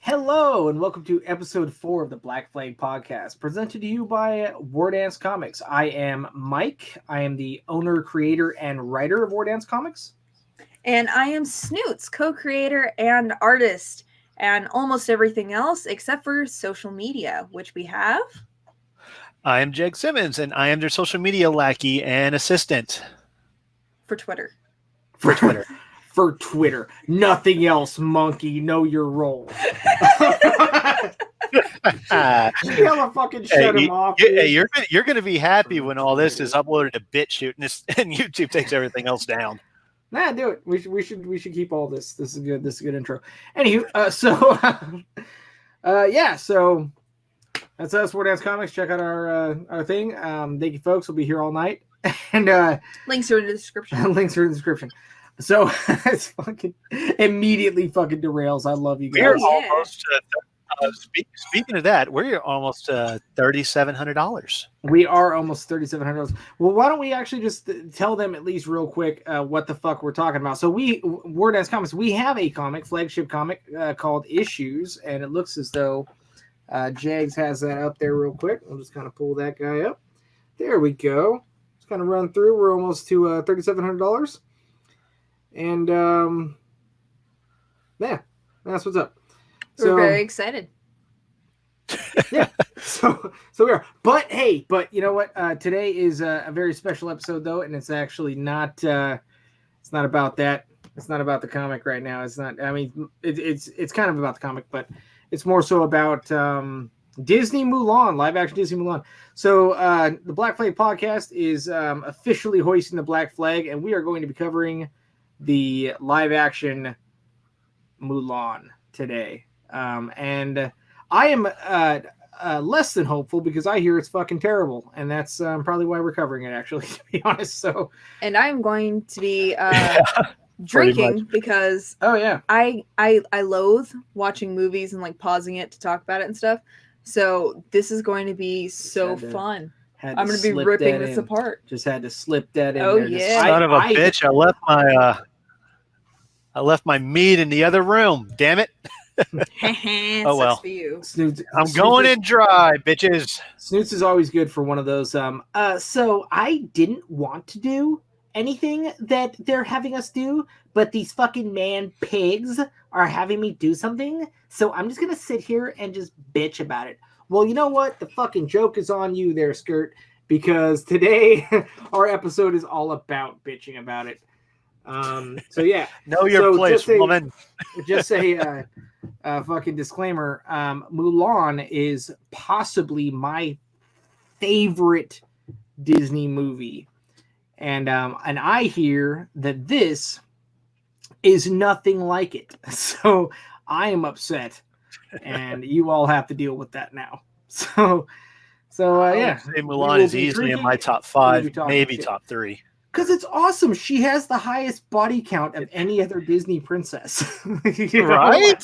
Hello, and welcome to episode 4 of the Black Flag Podcast, presented to you by War Dance Comics. I am Mike. I am the owner, creator, and writer of War Dance Comics. And I am Snoots, co-creator and artist, and almost everything else except for social media, which we have. I am Jeg Simmons, and I am their social media lackey and assistant. For Twitter. For Twitter. For Twitter. Nothing else, monkey. Know your role. Hella fucking shut him off. You're going to be happy when all this is uploaded to BitChute and YouTube takes everything else down. Nah, do it. We should keep all this. This is good. This is a good intro. Anywho, so that's us, War Dance Comics. Check out our thing. Thank you, folks. We'll be here all night. And links are in the description. Links are in the description. So it's fucking immediately fucking derails. I love you guys. We're almost speaking of that, we're almost $3,700. We are almost $3,700. Well, why don't we actually just tell them at least real quick what the fuck we're talking about? So War Dance Comics, we have a flagship comic called Issues, and it looks as though Jags has that up there real quick. I'll just kind of pull that guy up. There we go. Just kind of run through. We're almost to $3,700. And yeah, that's what's up. We're very excited. Yeah, so we are. But hey, you know what? Today is a very special episode, though, and it's actually not. It's not about that. It's not about the comic right now. It's not. I mean, it's kind of about the comic, but it's more so about Disney Mulan, live action Disney Mulan. So the Black Flag Podcast is officially hoisting the black flag, and we are going to be covering the live action Mulan today. And I am less than hopeful because I hear it's fucking terrible, and that's probably why we're covering it, actually, to be honest. So, and I'm going to be drinking because I loathe watching movies and like pausing it to talk about it and stuff. So this is going to be so fun. I'm going to be ripping this apart. Just had to slip that in. Oh there. yeah, son of a bitch! I left my meat in the other room. Damn it! Oh well. For you. Snoots, I'm going in dry, bitches. Snoots is always good for one of those. So I didn't want to do anything that they're having us do, but these fucking man pigs are having me do something. So I'm just gonna sit here and just bitch about it. Well, you know what? The fucking joke is on you there, Skirt, because today our episode is all about bitching about it. So yeah, know your place, woman. Just a fucking disclaimer. Mulan is possibly my favorite Disney movie, and I hear that this is nothing like it. So I am upset, and you all have to deal with that now. So yeah, Mulan is easily in my top 5, maybe top 3. Because it's awesome. She has the highest body count of any other Disney princess. Right?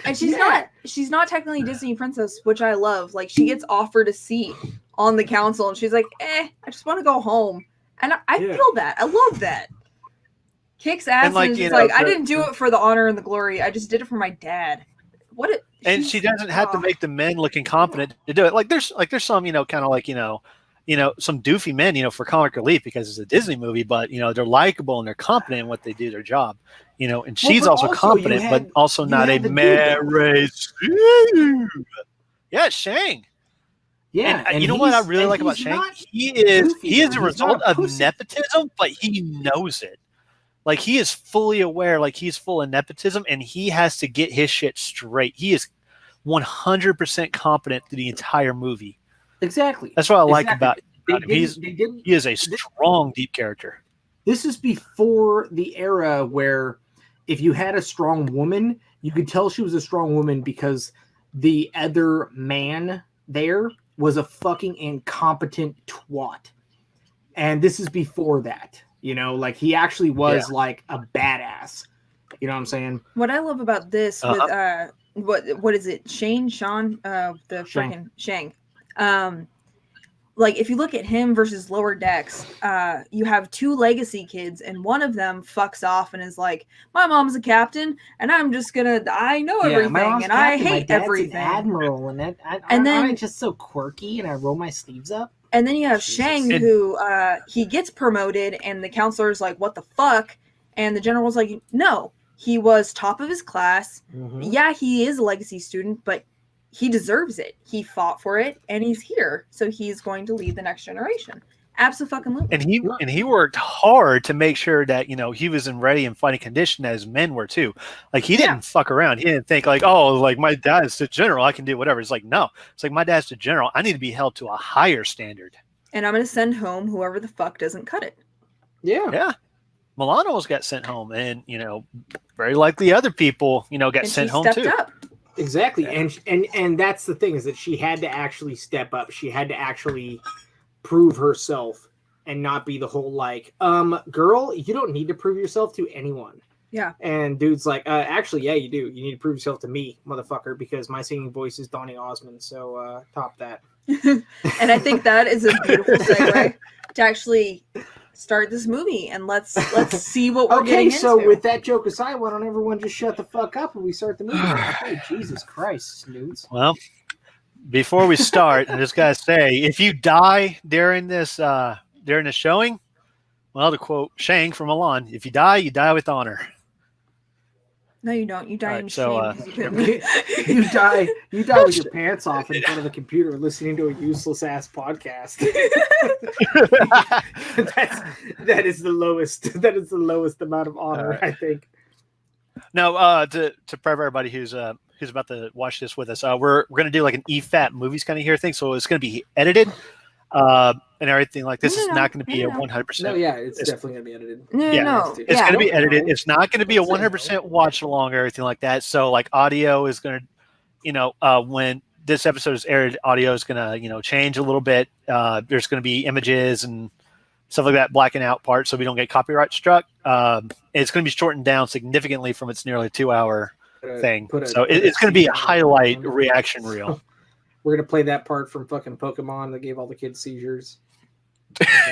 And she's not technically Disney princess, which I love. Like, she gets offered a seat on the council, and she's like, I just want to go home. And I feel that. I love that. Kicks ass, and it's like, I didn't do it for the honor and the glory. I just did it for my dad. And she doesn't have to make the men look incompetent to do it. Like there's some, kind of like, some doofy men, for comic relief because it's a Disney movie, but they're likable and they're competent in what they do, their job, and she's also competent, but also not a Mary Sue. Yeah, Shang. Yeah, and you know what I really like about Shang? He is a result of nepotism, but he knows it. Like, he is fully aware, like, he's full of nepotism, and he has to get his shit straight. He is 100% competent through the entire movie. Exactly. That's what I like about him. He is a strong, deep character. This is before the era where if you had a strong woman, you could tell she was a strong woman because the other man there was a fucking incompetent twat. And this is before that. Like, he actually was like a badass. You know what I'm saying? What I love about this with what is it? Sean, the freaking Shang. like if you look at him versus Lower Decks, you have 2 legacy kids, and one of them fucks off and is like, "My mom's a captain, and I know everything, my mom's and captain, I my hate dad's everything." an admiral, and And then- aren't I just so quirky, and I roll my sleeves up? And then you have Jesus. Shang, who he gets promoted, and the counselor's like, "What the fuck?" And the general's like, "No, he was top of his class. Mhm. Yeah, he is a legacy student, but he deserves it. He fought for it, and he's here, so he's going to lead the next generation." Absolutely. And he worked hard to make sure that he was in ready and fighting condition as men were too. Like he didn't fuck around. He didn't think like, oh, like my dad's the general, I can do whatever. It's like, no, it's like my dad's the general. I need to be held to a higher standard. And I'm going to send home whoever the fuck doesn't cut it. Yeah. Mulan almost got sent home, and very likely other people got sent home too. Up. Exactly, and that's the thing, is that she had to actually step up. She had to actually prove herself and not be the whole like, girl, you don't need to prove yourself to anyone. Yeah. And dude's like, actually, yeah, you do. You need to prove yourself to me, motherfucker, because my singing voice is Donny Osmond. So top that. And I think that is a beautiful segue to actually start this movie, and let's see what we're getting into. So with that joke aside, why don't everyone just shut the fuck up and we start the movie? Okay, Jesus Christ, snoots. Well, before we start, I just gotta say, if you die during this showing, well, to quote Shang from Mulan, if you die with honor. No, you don't. You die in so, shame. You die with your pants off in front of the computer listening to a useless ass podcast. that is the lowest. That is the lowest amount of honor, right. I think. Now, to prep everybody who's about to watch this with us, we're gonna do like an EFAT movies kind of here thing. So it's gonna be edited, and everything like this. Is not going to be a 100%. No, yeah, it's definitely going to be edited. It's going to be edited. It's not going to be a 100% watch along or everything like that. So like audio is going to, when this episode is aired, audio is going to, change a little bit. There's going to be images and stuff like that, blacking out parts so we don't get copyright struck. It's going to be shortened down significantly from its nearly 2-hour thing. So it's going to be a highlight reaction reel. We're going to play that part from fucking Pokemon that gave all the kids seizures.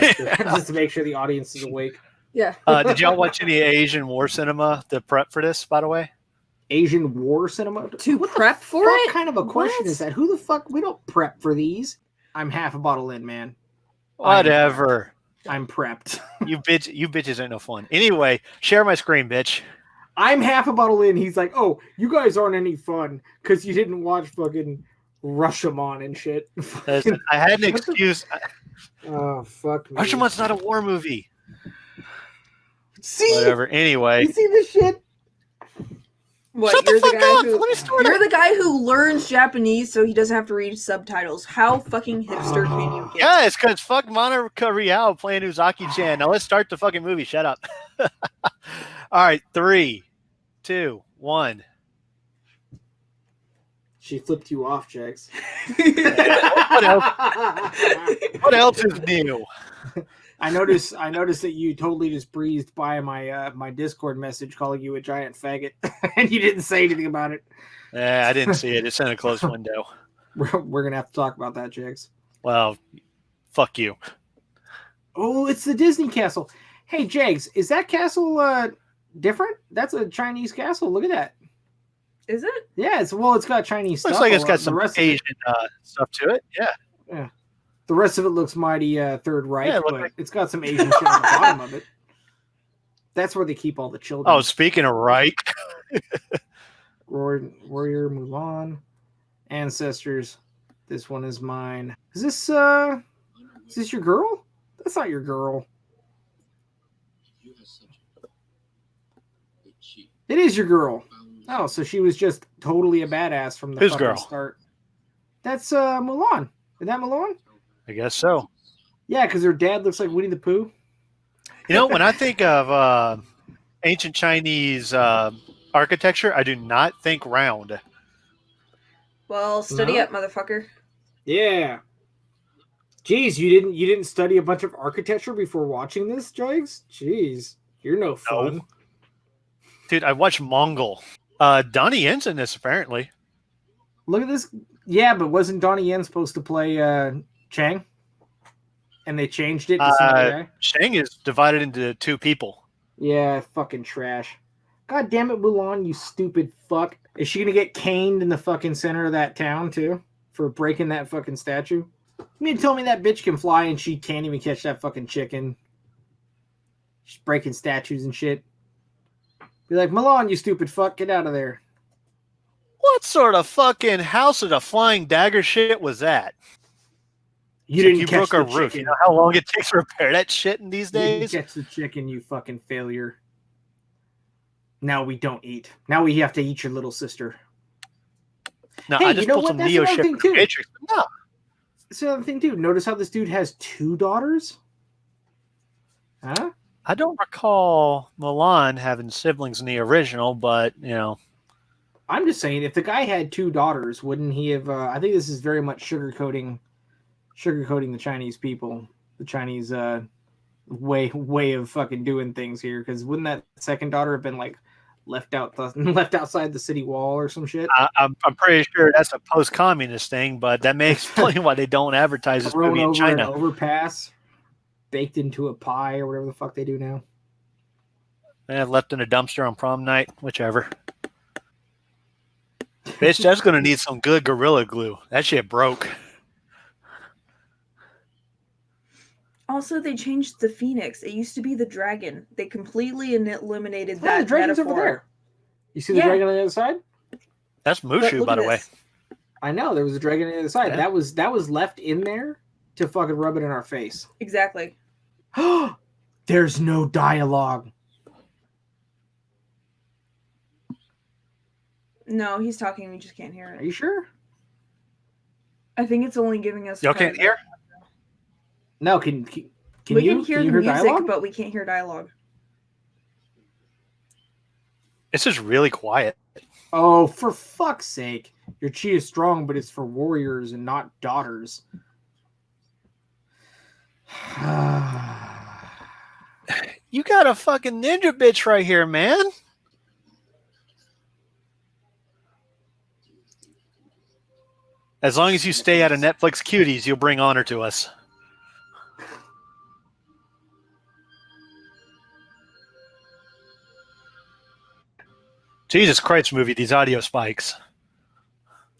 Just to make sure the audience is awake. Yeah. Did y'all watch any Asian war cinema to prep for this, by the way? Asian war cinema? To prep for it? What kind of a question is that? Who the fuck? We don't prep for these. I'm half a bottle in, man. Whatever. I'm prepped. You bitches ain't no fun. Anyway, share my screen, bitch. I'm half a bottle in. He's like, oh, you guys aren't any fun because you didn't watch fucking Rashomon and shit. I had an excuse. Oh, fuck me. Rashomon's not a war movie. See? Whatever. Anyway. You see this shit? What, Shut the fuck up! Let me start. You're the guy who learns Japanese so he doesn't have to read subtitles. How fucking hipster can you get? Yeah, it's because fuck Monica Rial playing Uzaki-chan. Now let's start the fucking movie. Shut up. All right, 3, 2, 1. She flipped you off, Jax. What else? What else is new? I noticed that you totally just breezed by my my Discord message calling you a giant faggot, and you didn't say anything about it. Yeah, I didn't see it. It's in a closed window. We're gonna have to talk about that, Jax. Well, fuck you. Oh, it's the Disney castle. Hey, Jags, is that castle different? That's a Chinese castle. Look at that. Is it? Yeah, it's got Chinese stuff. Looks like it's got some Asian stuff to it. Yeah. The rest of it looks mighty Third Reich, but it's got some Asian shit on the bottom of it. That's where they keep all the children. Oh, speaking of Reich. Warrior, Mulan, Ancestors. This one is mine. Is this your girl? That's not your girl. It is your girl. Oh, so she was just totally a badass from the fucking start. That's Mulan. Is that Mulan? I guess so. Yeah, because her dad looks like Winnie the Pooh. You know, when I think of ancient Chinese architecture, I do not think round. Well, study up, motherfucker. Yeah. Jeez, you didn't study a bunch of architecture before watching this, Jags? Jeez, you're no fun. No. Dude, I watched Mongol. Donnie Yen's in this, apparently. Look at this. Yeah, but wasn't Donnie Yen supposed to play Chang? and they changed it to some other guy. Shang is divided into two people. Yeah, fucking trash. God damn it, Mulan, you stupid fuck. Is she gonna get caned in the fucking center of that town too for breaking that fucking statue? You mean to tell me that bitch can fly and she can't even catch that fucking chicken? She's breaking statues and shit. Be like, Mulan, you stupid fuck, get out of there. What sort of fucking House of the Flying Dagger shit was that? You didn't catch broke the a roof. chicken. You know how long it takes to repair that shit in these You days? didn't catch the chicken, you fucking failure. Now we don't eat. Now we have to eat your little sister. No, Hey, I just you know pulled what? some That's Neo another shit thing, from too. Matrix. No. That's the other thing, too. Notice how this dude has 2 daughters? Huh? I don't recall Mulan having siblings in the original, but, you know. I'm just saying, if the guy had 2 daughters, wouldn't he have... I think this is very much sugarcoating the Chinese people. The Chinese way of fucking doing things here. Because wouldn't that second daughter have been, like, left outside the city wall or some shit? I'm pretty sure that's a post-communist thing, but that may explain why they don't advertise this Thrown movie in over China. an overpass, baked into a pie or whatever the fuck they do now. Left in a dumpster on prom night, whichever. Bitch, that's going to need some good Gorilla Glue. That shit broke. Also, they changed the phoenix. It used to be the dragon. They completely eliminated Oh, that the dragon's metaphor. over there. You see the dragon on the other side? That's But Mushu, look by at the way. this. I know there was a dragon on the other side. Yeah. That was left in there to fucking rub it in our face. Exactly. There's no dialogue. No, he's talking. We just can't hear Are it. you sure? I think it's only giving us. Y'all part can't of hear? No, can We you can hear can you the hear music, dialogue? but we can't hear dialogue. It's just really quiet. Oh, for fuck's sake. Your chi is strong, but it's for warriors and not daughters. You got a fucking ninja bitch right here, man. As long as you stay out of Netflix cuties, you'll bring honor to us. Jesus Christ, movie, these audio spikes.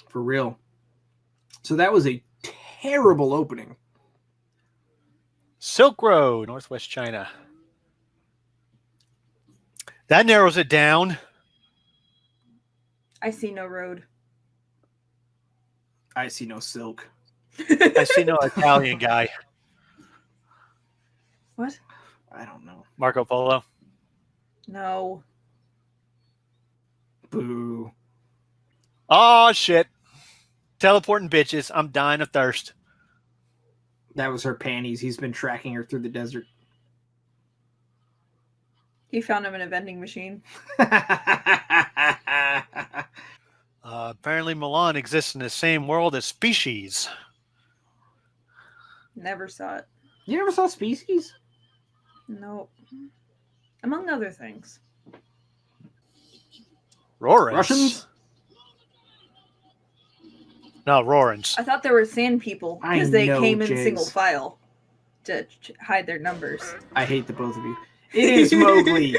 For real. So that was a terrible opening. Silk Road, Northwest China. That narrows it down. I see no road. I see no silk. I see no Italian guy. What? I don't know. Marco Polo. No. Boo. Oh, shit. Teleporting bitches. I'm dying of thirst. That was her panties. He's been tracking her through the desert. He found him in a vending machine. Apparently Mulan exists in the same world as Species. Never saw it. You never saw Species? Nope. Among other things. Rorans. Russians? No, Rorans. I thought there were sand people I because they know, came in James. single file to hide their numbers. I hate the both of you. It is Mowgli.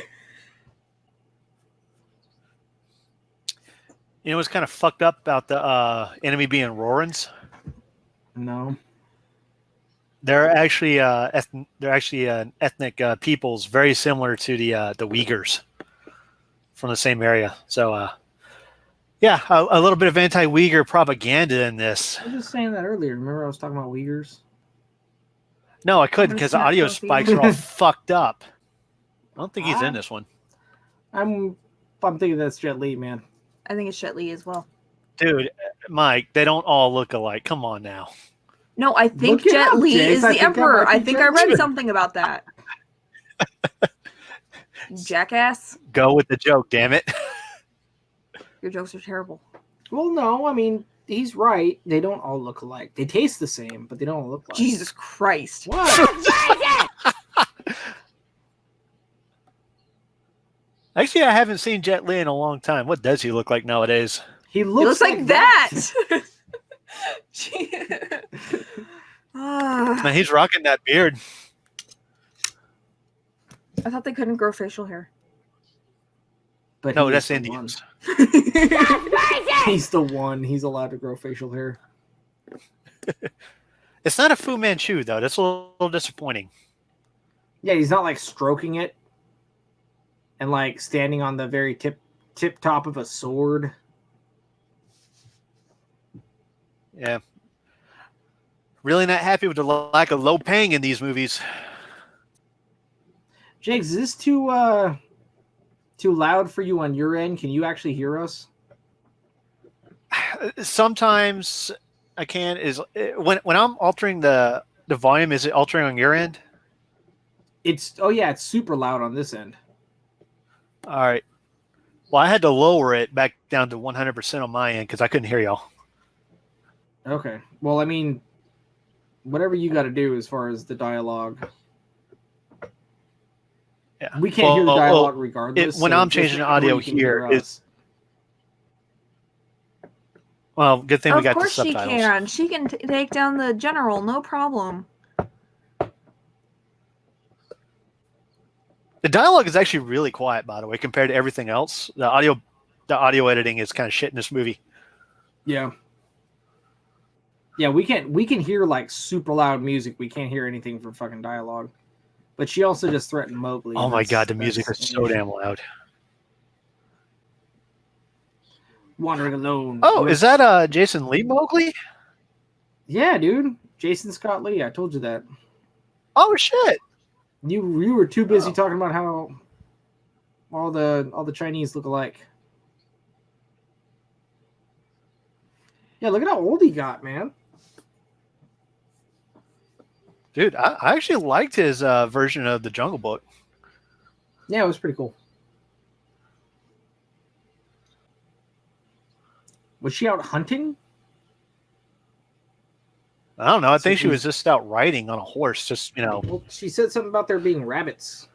You know what's kind of fucked up about the enemy being Rorans? No. They're actually ethnic peoples very similar to the Uyghurs from the same area. So yeah, a little bit of anti-Uyghur propaganda in this. I was just saying that earlier. Remember I was talking about Uyghurs? No, I couldn't because the audio spikes are all fucked up. I don't think he's in this one. I'm thinking that's Jet Li, man. I think it's Jet Li as well. Dude, Mike, they don't all look alike. Come on now. No, I think Look it Jet up, Li Jace. is I the think that Emperor. might be I think Jet I read Li. something about that. Jackass. Go with the joke, damn it. Your jokes are terrible. Well, no, I mean, he's right. They don't all look alike. They taste the same, but they don't all look like. Jesus Christ. What? Actually, I haven't seen Jet Li in a long time. What does he look like nowadays? He It looks like that. Man, he's rocking that beard. I thought they couldn't grow facial hair. But No, he that's is the Indians. one. He's the one. He's allowed to grow facial hair. It's not a Fu Manchu, though. That's a little disappointing. Yeah, he's not like stroking it and like standing on the very tip top of a sword. Yeah. Really not happy with the lack of low paying in these movies. Jakes, is this too loud for you on your end? Can you actually hear us? Sometimes I can. Is when I'm altering the volume, is it altering on your end? It's super loud on this end. All right. Well, I had to lower it back down to 100% on my end because I couldn't hear y'all. Okay. Well, I mean, whatever you got to do as far as the dialogue. Yeah. We can't hear the dialogue regardless. When I'm changing the audio here, well, good thing we got the subtitles. She can take down the general, no problem. The dialogue is actually really quiet, by the way, compared to everything else. The audio editing is kind of shit in this movie. Yeah. Yeah, we can hear like super loud music. We can't hear anything for fucking dialogue. But she also just threatened Mowgli. Oh my god, the music is so damn loud. Wandering alone. Oh, is that Jason Lee Mowgli? Yeah, dude. Jason Scott Lee. I told you that. Oh shit. You were too busy talking about how all the Chinese look alike. Yeah, look at how old he got, man. Dude, I actually liked his version of the Jungle Book. Yeah, it was pretty cool. Was she out hunting? I don't know. I think she was just out riding on a horse, just, you know. Well, she said something about there being rabbits.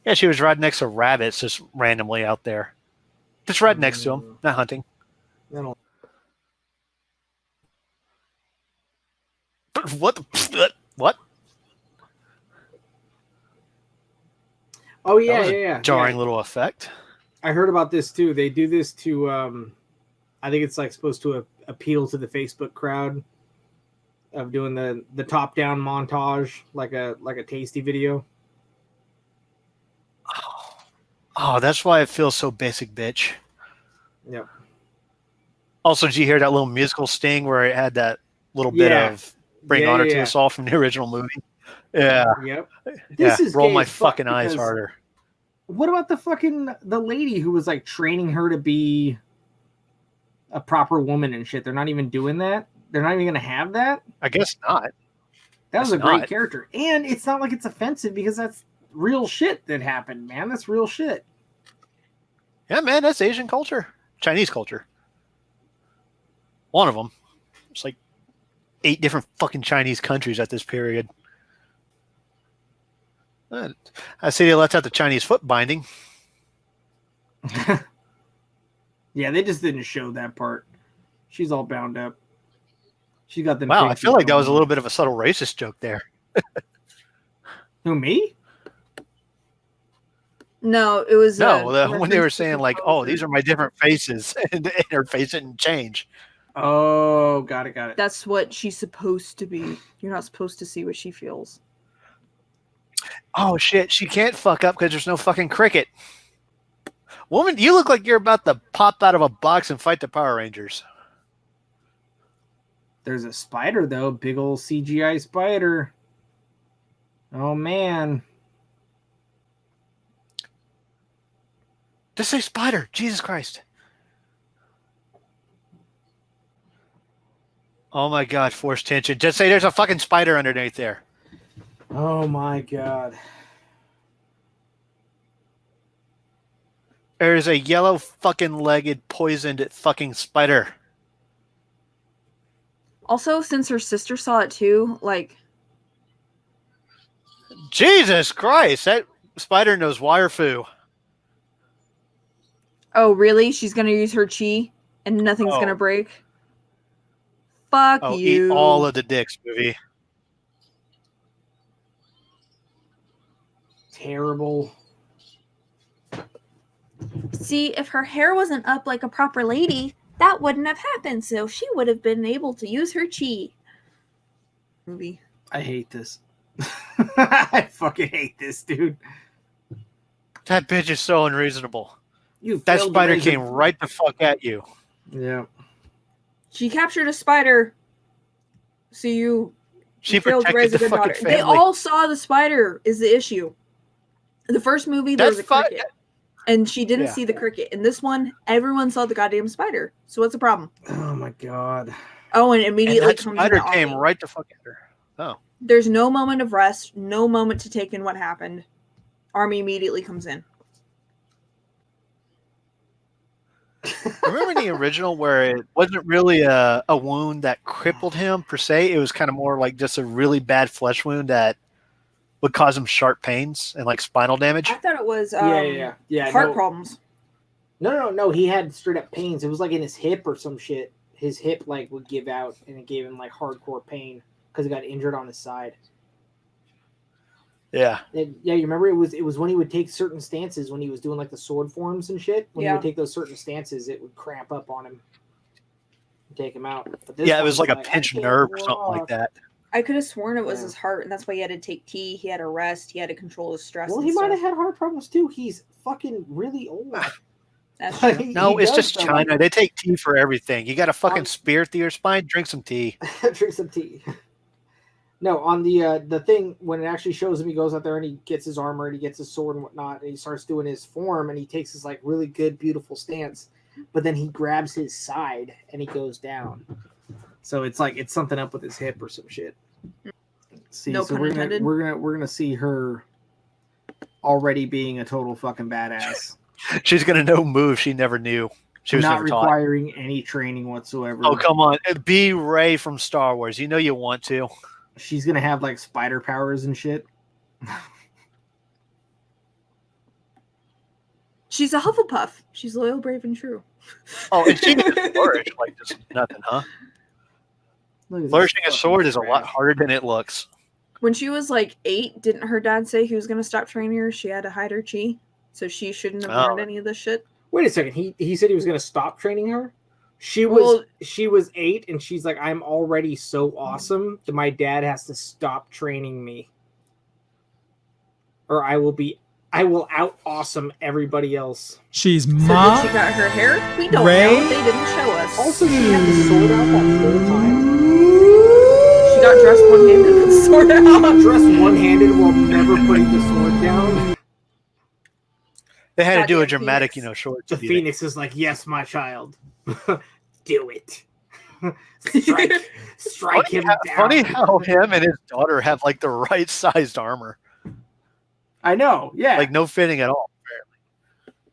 Yeah, she was riding next to rabbits just randomly out there. Just riding next to them, not hunting. What? What? Oh, yeah. Jarring little effect. I heard about this, too. They do this to, I think it's like supposed to appeal to the Facebook crowd of doing the top-down montage, like a tasty video. Oh, that's why it feels so basic, bitch. Yep. Also, did you hear that little musical sting where it had that little bit of bring honor to us all from the original movie? Yeah. Yep. This is roll my fucking eyes harder. What about the lady who was like training her to be a proper woman and shit? They're not even doing that. They're not even going to have that. I guess not. That was a great character. And it's not like it's offensive because that's real shit that happened, man. That's real shit. Yeah, man, that's Asian culture. Chinese culture. One of them. It's like 8 different fucking Chinese countries at this period. I see they left out the Chinese foot binding. Yeah, they just didn't show that part. She's all bound up. She got them. Wow, I feel like that was a little bit of a subtle racist joke there. Who, me? No, it was when they were saying like, "Oh, these are my different faces," and her face didn't change. Oh, got it. That's what she's supposed to be. You're not supposed to see what she feels. Oh shit, she can't fuck up because there's no fucking cricket. Woman, you look like you're about to pop out of a box and fight the Power Rangers. There's a spider though, big old CGI spider. Oh man. Just say spider, Jesus Christ. Oh my god, forced tension. Just say there's a fucking spider underneath there. Oh my god. There's a yellow fucking legged poisoned fucking spider. Also, since her sister saw it too, like... Jesus Christ, that spider knows wire foo. Oh, really? She's going to use her chi and nothing's going to break? Fuck Oh, you. eat all of the dicks, movie. Terrible. See, if her hair wasn't up like a proper lady, that wouldn't have happened, so she would have been able to use her chi. Movie. I hate this. I fucking hate this, dude. That bitch is so unreasonable. You That failed to spider raise came right the fuck at you. Yeah. She captured a spider. So you She failed to protected raise a the good fucking daughter. They family. all saw the spider is the issue. In the first movie, there was a That's fine. cricket. And she didn't Yeah. see the cricket. In this one, everyone saw the goddamn spider. So what's the problem? Oh my god. Oh, and immediately And that comes spider in the came army. right the fuck at her. Oh. There's no moment of rest, no moment to take in what happened. Army immediately comes in. Remember the original where it wasn't really a wound that crippled him per se? It was kind of more like just a really bad flesh wound that would cause him sharp pains and like spinal damage. I thought it was Yeah. heart No, problems. no. He had straight up pains. It was like in his hip or some shit. His hip like would give out, and it gave him like hardcore pain because he got injured on his side. Yeah. And, yeah, you remember it was when he would take certain stances when he was doing like the sword forms and shit. When he Yeah. would take those certain stances, it would cramp up on him and take him out. But this Yeah, it was one's like a I pinched can't nerve or something like walk. that. I could have sworn it was Yeah. his heart, and that's why he had to take tea. He had to rest. He had to control his stress. Well, and he might have stuff. had heart problems too. He's fucking really old. That's Like, true. No, he it's does just sound like China. They take tea for everything. You got a fucking Um, spear through your spine, drink some tea. Drink some tea. No, on the thing when it actually shows him, he goes out there and he gets his armor and he gets his sword and whatnot, and he starts doing his form and he takes his like really good, beautiful stance, but then he grabs his side and he goes down. So it's like it's something up with his hip or some shit. See, No so pun intended. we're gonna see her already being a total fucking badass, She's gonna know moves she never knew. She was not never taught. requiring any training whatsoever. Oh, come on. Be Rey from Star Wars. You know you want to. She's gonna have like spider powers and shit. She's a Hufflepuff. She's loyal, brave, and true. Oh, and she can flourish like just nothing, huh? Look at this Flourishing a fucking sword is a lot trash. harder than it looks. When she was like 8, didn't her dad say he was going to stop training her? She had to hide her chi, so she shouldn't have learned any of this shit. Wait a second. He said he was gonna stop training her. She Well- was 8 and she's like, I'm already so awesome that my dad has to stop training me. Or I will out awesome everybody else. She's So did Ma. she got her hair? We don't Ray? know. They didn't show us. Also, she had the sword out that whole time. She got dressed one-handed with the sword out. Dressed one-handed while never putting the sword down. They had to do a Goddamn dramatic, Phoenix. short. The Phoenix is like, yes, my child. Do it. Strike him down. Funny how him and his daughter have like the right sized armor. I know, yeah. Like no fitting at all,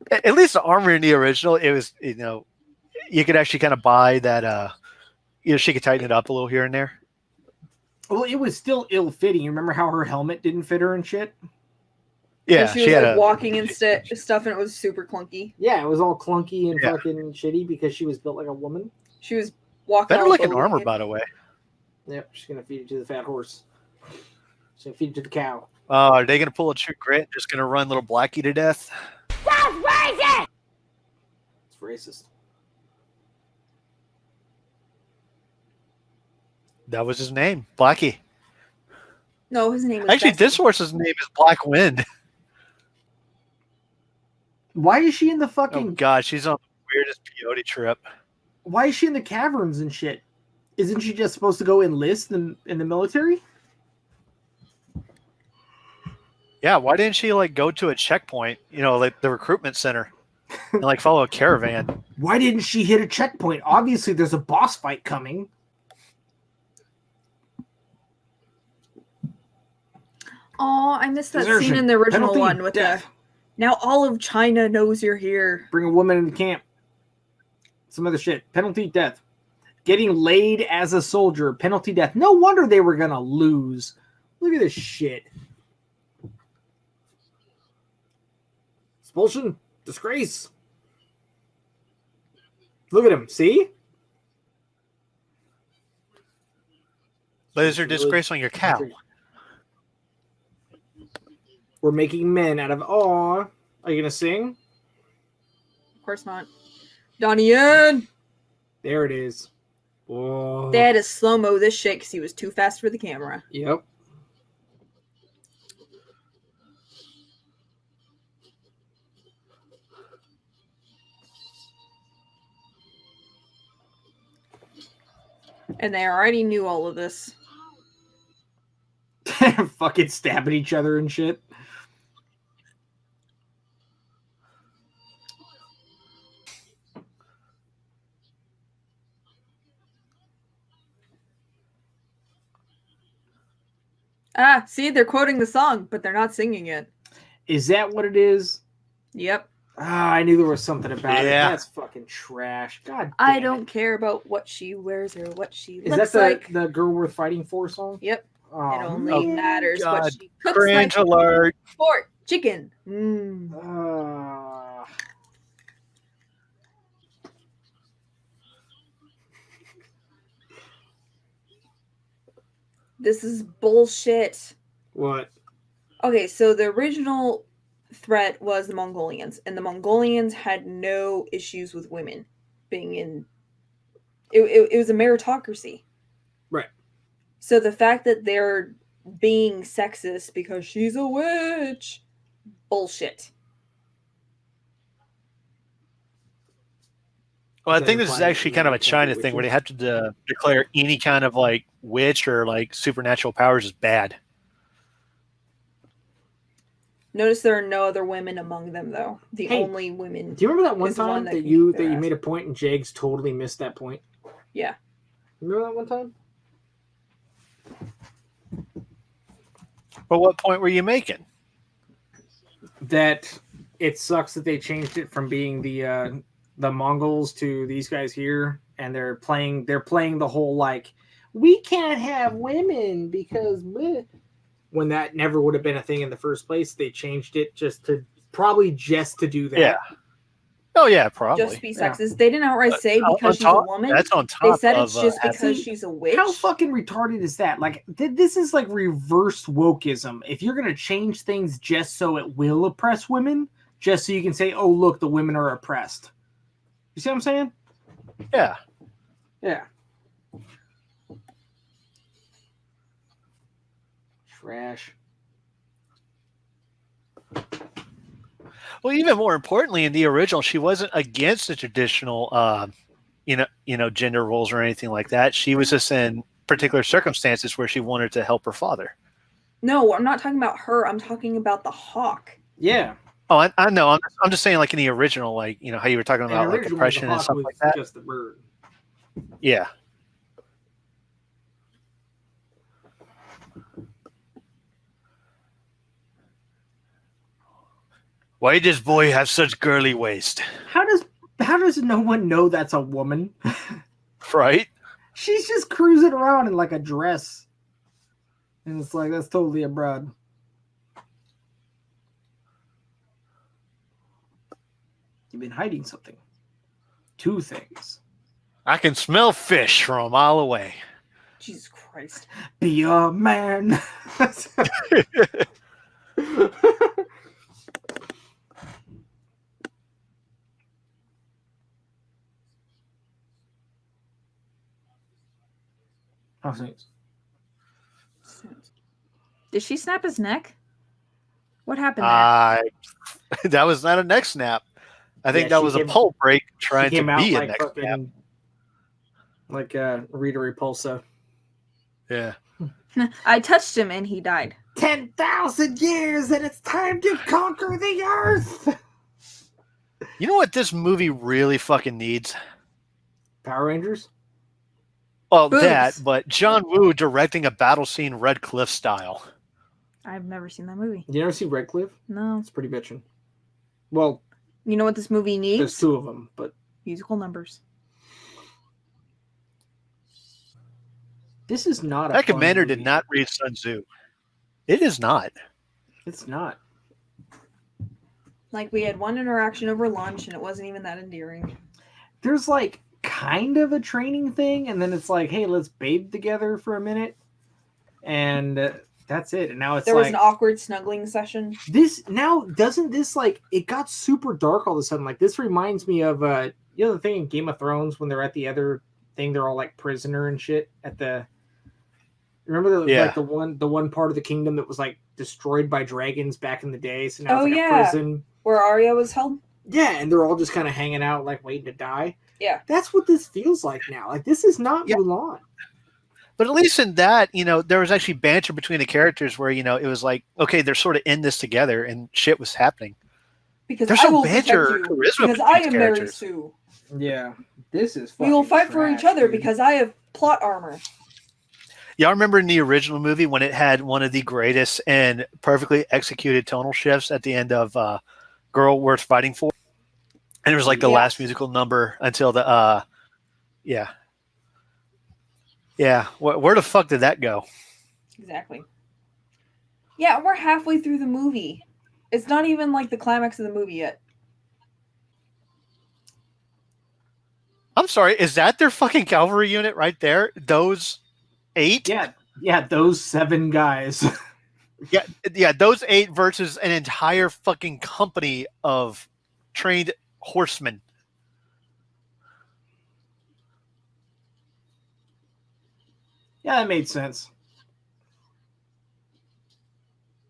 apparently. At least the armor in the original, it was, you could actually kind of buy that, she could tighten it up a little here and there. Well, it was still ill-fitting. You remember how her helmet didn't fit her and shit? Yeah, She was like walking and stuff, and it was super clunky. Yeah, it was all clunky and Yeah. fucking shitty because she was built like a woman. She was walking. better all looking bowing armor, it. by the way. Yep, she's gonna feed it to the fat horse. She's gonna feed it to the cow. Are they going to pull a true grit? Just going to run little Blackie to death? It's racist. That was his name, Blackie. No, his name was Actually, Bessie. this horse's name is Black Wind. Why is she in the Oh fucking? God, she's on the weirdest peyote trip. Why is she in the caverns and shit? Isn't she just supposed to go enlist in the military? Yeah, why didn't she like go to a checkpoint? Like the recruitment center, and like follow a caravan. Why didn't she hit a checkpoint? Obviously, there's a boss fight coming. Oh, I missed that Desertion. scene in the original Penalty, one with death. the. Now all of China knows you're here. Bring a woman into camp. Some other shit. Penalty death. Getting laid as a soldier. Penalty death. No wonder they were gonna lose. Look at this shit. Expulsion. Disgrace. Look at him. See? Laser disgrace on your cow. We're making men out of aw. Are you gonna sing? Of course not. Donnie Yen! There it is. Whoa. They had to slow-mo this shit because he was too fast for the camera. Yep. And they already knew all of this. Fucking stabbing each other and shit. Ah, see, they're quoting the song, but they're not singing it. Is that what it is? Yep. Ah, I knew there was something about it. Yeah. That's fucking trash. God damn I it. don't care about what she wears or what she Is looks that like. the Girl Worth Fighting For song? Yep. Oh, It only man. matters God. what she cooks Cringe like. alert. Pork, chicken. Mm. This is bullshit. What? Okay, so the original threat was the Mongolians, and the Mongolians had no issues with women being in. It was a meritocracy. Right. So the fact that they're being sexist because she's a witch, bullshit. Well, I That think this is implies actually that kind of a women can't China be thing where they witches. have to declare any kind of like witch or like supernatural powers as bad. Notice there are no other women among them, though. The Hey, only women. Do you remember that one is the one time that that can you kick their ass. made a point and Jags totally missed that point? Yeah. Remember that one time? But what point were you making? That it sucks that they changed it from being the Mongols to these guys here, and they're playing the whole like we can't have women because bleh. When that never would have been a thing in the first place. They changed it just to do that. Yeah. Oh yeah, probably. Just be Yeah. sexist. They didn't outright say On because she's top- a woman. That's on They top said of it's just having- because she's a witch. How fucking retarded is that? Like, this is like reverse wokeism. If you're going to change things just so it will oppress women, just so you can say, oh, look, the women are oppressed. You see what I'm saying? Yeah. Yeah. Trash. Well, even more importantly, in the original, she wasn't against the traditional, gender roles or anything like that. She was just in particular circumstances where she wanted to help her father. No, I'm not talking about her. I'm talking about the hawk. Yeah. Oh, I know. I'm just saying, like in the original, like how you were talking about like originally, oppression the and hawk stuff was like that. just the bird. Yeah. Why does boy have such girly waist? How does no one know that's a woman? Right? She's just cruising around in like a dress. And it's like, that's totally a broad. You've been hiding something. Two things. I can smell fish from a mile away. Jesus Christ. Be a man. How soon? Did she snap his neck? What happened there? That was not a neck snap. I think that she was a came- pulp break trying She to came out be a like neck snap. fucking, like Rita Repulsa. Yeah. I touched him and he died. 10,000 years and it's time to conquer the earth. You know what this movie really fucking needs? Power Rangers? Well, Boobs. that, but John Woo directing a battle scene Red Cliff style. I've never seen that movie. You never see Red Cliff? No. It's pretty bitchin'. Well, You know what this movie there's needs? two of them, but Musical numbers. this is not a That fun commander movie. did not read Sun Tzu. It is not. It's not. Like, we had one interaction over lunch and it wasn't even that endearing. There's like kind of a training thing, and then it's like, hey, let's bathe together for a minute. and that's it. And now it's There was like an awkward snuggling session. this. Now doesn't this like it got super dark all of a sudden? Like this reminds me of the thing in Game of Thrones when they're at the other thing, they're all like prisoner and shit at the. Remember like the one part of the kingdom that was like destroyed by dragons back in the day? So now it's like a prison where Arya was held. Yeah, and they're all just kind of hanging out, like waiting to die. Yeah, that's what this feels like now. Like this is not Mulan. But at least in that, there was actually banter between the characters where it was like, okay, they're sort of in this together, and shit was happening. Because there's some banter, charisma because I am Mary Sue. Yeah, this is. We will fight for each other because I have plot armor. Y'all remember in the original movie when it had one of the greatest and perfectly executed tonal shifts at the end of Girl Worth Fighting For? And it was like the last musical number until the, yeah. Where the fuck did that go? Exactly. Yeah, we're halfway through the movie. It's not even like the climax of the movie yet. I'm sorry, is that their fucking cavalry unit right there? Those 8? Yeah, those 7 guys. yeah, those 8 versus an entire fucking company of trained horsemen. Yeah, that made sense.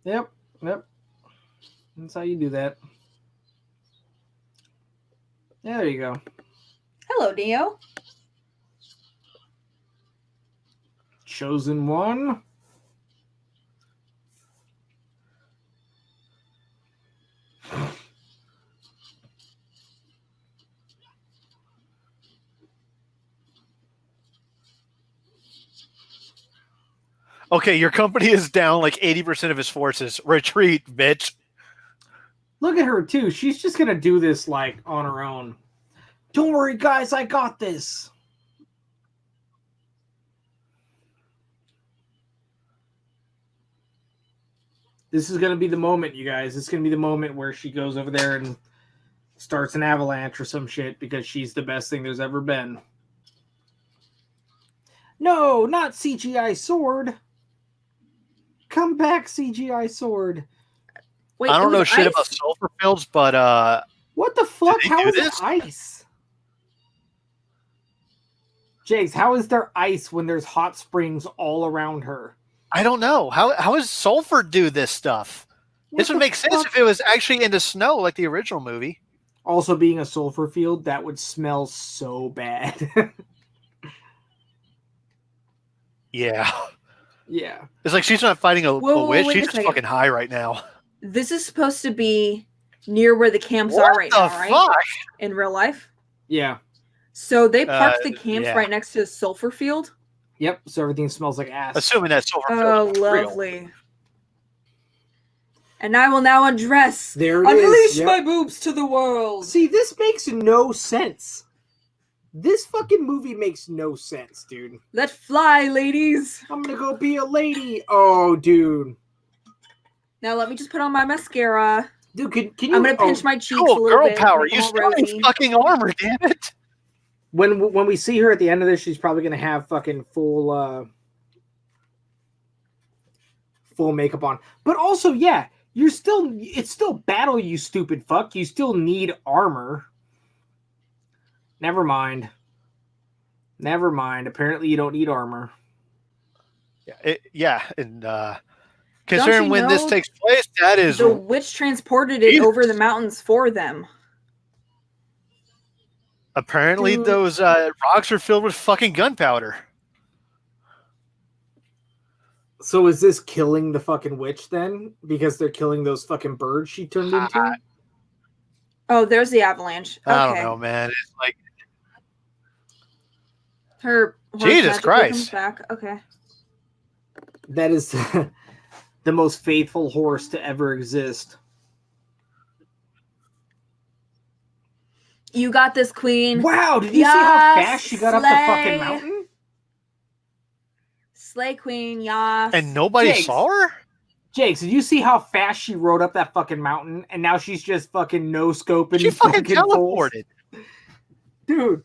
Yep. That's how you do that. Yeah, there you go. Hello, Neo. Chosen one. Okay, your company is down like 80% of its forces. Retreat, bitch. Look at her, too. She's just going to do this, like, on her own. Don't worry, guys. I got this. This is going to be the moment, you guys. This is going to be the moment where she goes over there and starts an avalanche or some shit because she's the best thing there's ever been. No, not CGI sword. Come back, CGI sword. Wait, I don't know shit about sulfur fields, but what the fuck? How is it ice? Jace, how is there ice when there's hot springs all around her? I don't know. How does sulfur do this stuff? This would make sense if it was actually in the snow like the original movie. Also, being a sulfur field, that would smell so bad. Yeah. Yeah. It's like she's not fighting a witch. She's just second. fucking high right now. This is supposed to be near where the camps are right now, right? Fuck? In real life? Yeah. So they parked the camps right next to the sulfur field? Yep. So everything smells like ass. Assuming that sulfur field. Oh, lovely. Real. And I will now undress. There it Unleash my boobs to the world. See, this makes no sense. This fucking movie makes no sense, dude. Let's fly, ladies. I'm gonna go be a lady. Oh, dude. Now let me just put on my mascara. Dude, can you? I'm gonna pinch my cheeks a little girl bit. Power. You still need fucking armor, damn it. When we see her at the end of this, she's probably gonna have fucking full makeup on. But also, yeah, it's still battle, you stupid fuck. You still need armor. Never mind. Apparently, you don't need armor. Yeah, and considering when this takes place, that is the witch transported it over the mountains for them. Apparently, those rocks are filled with fucking gunpowder. So is this killing the fucking witch then? Because they're killing those fucking birds she turned into? Oh, there's the avalanche. Okay. I don't know, man. It's like her Jesus Christ comes back. Okay. That is the most faithful horse to ever exist. You got this, queen. Wow, did you see how fast she got up the fucking mountain? Slay queen, yas. And nobody saw her? Jakes, did you see how fast she rode up that fucking mountain? And now she's just fucking no-scoping. She fucking teleported. Dude,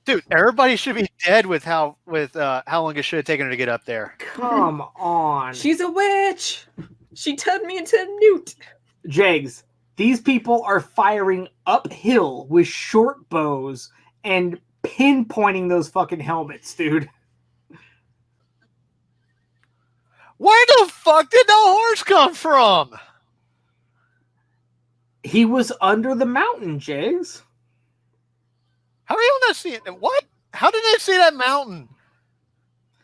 Dude, everybody should be dead with how long it should have taken her to get up there. Come on. She's a witch. She turned me into a newt. Jegs, these people are firing uphill with short bows and pinpointing those fucking helmets, dude. Where the fuck did the horse come from? He was under the mountain, Jegs. How are you not seeing it? What? How did I see that mountain?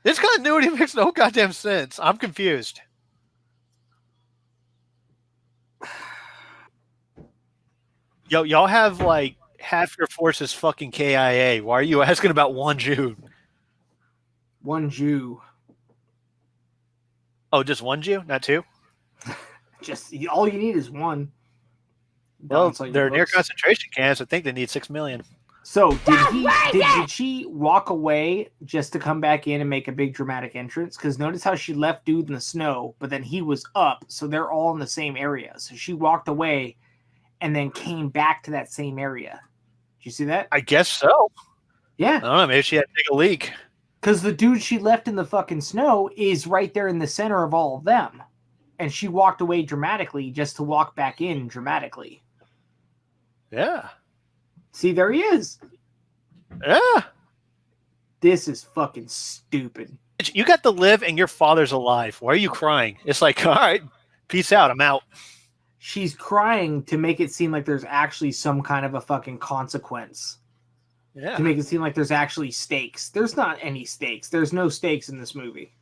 This continuity makes no goddamn sense. I'm confused. Yo, y'all have like half your force is fucking KIA. Why are you asking about one Jew? One Jew. Oh, just one Jew, not two? Just all you need is one. Well, Balance all your they're near books. concentration camps. I think they need 6 million. So did she walk away just to come back in and make a big dramatic entrance? Because notice how she left dude in the snow, but then he was up, so they're all in the same area. So she walked away and then came back to that same area. Did you see that? I guess so. Yeah. I don't know. Maybe she had to take a leak. Because the dude she left in the fucking snow is right there in the center of all of them. And she walked away dramatically just to walk back in dramatically. Yeah. See, there he is. Yeah. This is fucking stupid. You got to live and your father's alive. Why are you crying? It's like, all right, peace out. I'm out. She's crying to make it seem like there's actually some kind of a fucking consequence. Yeah. To make it seem like there's actually stakes. There's not any stakes. There's no stakes in this movie.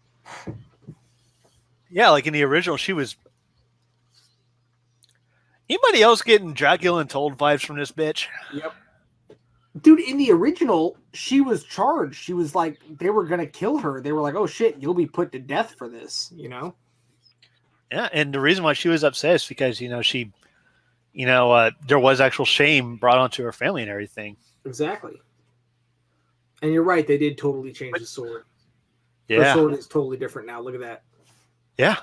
Yeah, like in the original, she was. Anybody else getting Dracula Untold vibes from this bitch? Yep. Dude, in the original, she was charged. She was like, they were going to kill her. They were like, oh shit, you'll be put to death for this, you know? Yeah, and the reason why she was upset is because, she, there was actual shame brought onto her family and everything. Exactly. And you're right, they did totally change the sword. Yeah. Her sword is totally different now. Look at that. Yeah.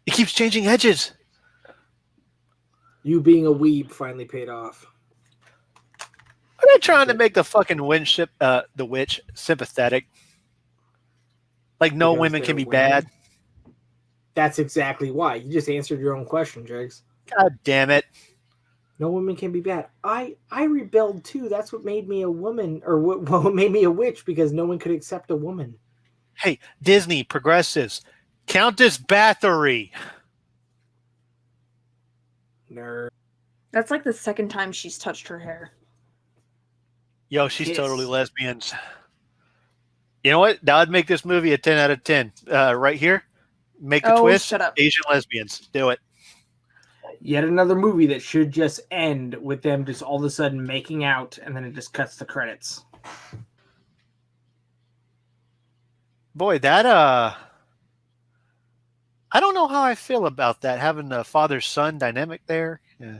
It keeps changing edges. You being a weeb finally paid off. Are they trying to make the fucking the witch sympathetic? Like no Because women they're can be women? bad? That's exactly why. You just answered your own question, Jigs. God damn it. No women can be bad. I rebelled too. That's what made me a woman, or what made me a witch, because no one could accept a woman. Hey, Disney, progressives, Countess Bathory. Nerd. That's like the second time she's touched her hair. Yo, she's Kiss. totally lesbians. You know what? That would make this movie a 10 out of 10. Right here, make the twist. Shut up. Asian lesbians. Do it. Yet another movie that should just end with them just all of a sudden making out, and then it just cuts the credits. Boy, that I don't know how I feel about that, having the father-son dynamic there. Yeah.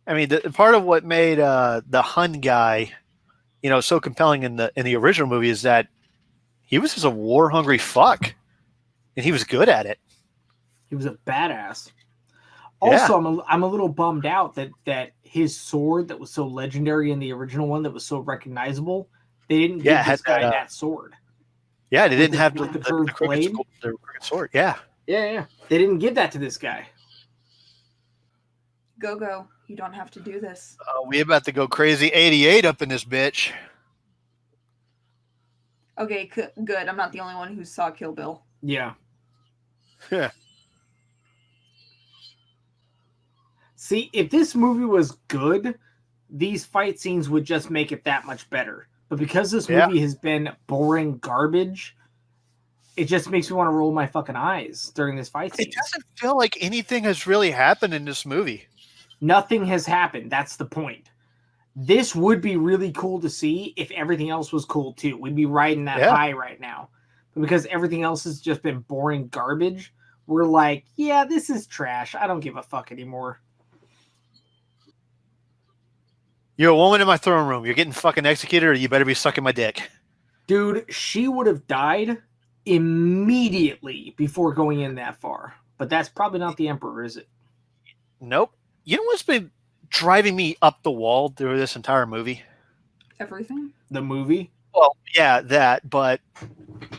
I mean, the part of what made the Hun guy, so compelling in the original movie is that he was just a war-hungry fuck, and he was good at it. He was a badass. Yeah. Also, I'm a little bummed out that his sword that was so legendary in the original one, that was so recognizable, they didn't give this guy that sword. Yeah, they didn't have with the the curved blade. the crooked sword. Yeah. Yeah. They didn't give that to this guy. Go. You don't have to do this. We about to go crazy 88 up in this bitch. Okay, good. I'm not the only one who saw Kill Bill. Yeah. Yeah. See, if this movie was good, these fight scenes would just make it that much better. But because this movie has been boring garbage, it just makes me want to roll my fucking eyes during this fight scene. It doesn't feel like anything has really happened in this movie. Nothing has happened. That's the point. This would be really cool to see if everything else was cool too. We'd be riding that high right now. But because everything else has just been boring garbage, we're like, yeah, this is trash. I don't give a fuck anymore. You're a woman in my throne room. You're getting fucking executed, or you better be sucking my dick. Dude, she would have died immediately before going in that far. But that's probably not the Emperor, is it? Nope. You know what's been driving me up the wall through this entire movie? Everything. The movie. Well, yeah, that. But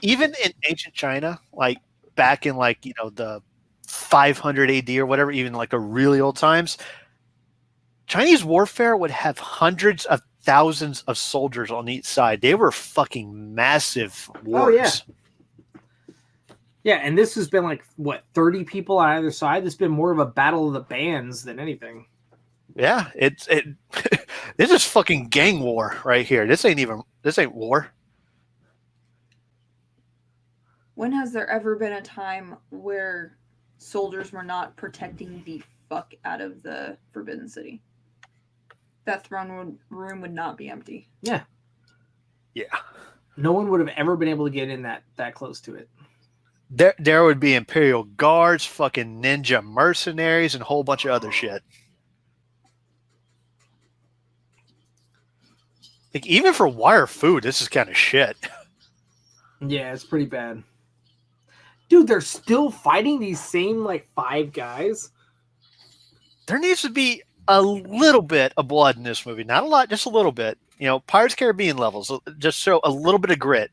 even in ancient China, like back in like the 500 AD or whatever, even like the really old times, Chinese warfare would have hundreds of thousands of soldiers on each side. They were fucking massive wars. Oh yeah. Yeah, and this has been like what 30 people on either side. This has been more of a battle of the bands than anything. Yeah, this is fucking gang war right here. This ain't war. When has there ever been a time where soldiers were not protecting the fuck out of the Forbidden City? That throne room would not be empty. Yeah. Yeah. No one would have ever been able to get in that close to it. There would be Imperial Guards, fucking ninja mercenaries, and a whole bunch of other shit. Like, even for wire food, this is kind of shit. Yeah, it's pretty bad. Dude, they're still fighting these same like 5 guys. There needs to be a little bit of blood in this movie. Not a lot, just a little bit. Pirates of the Caribbean levels. Just show a little bit of grit.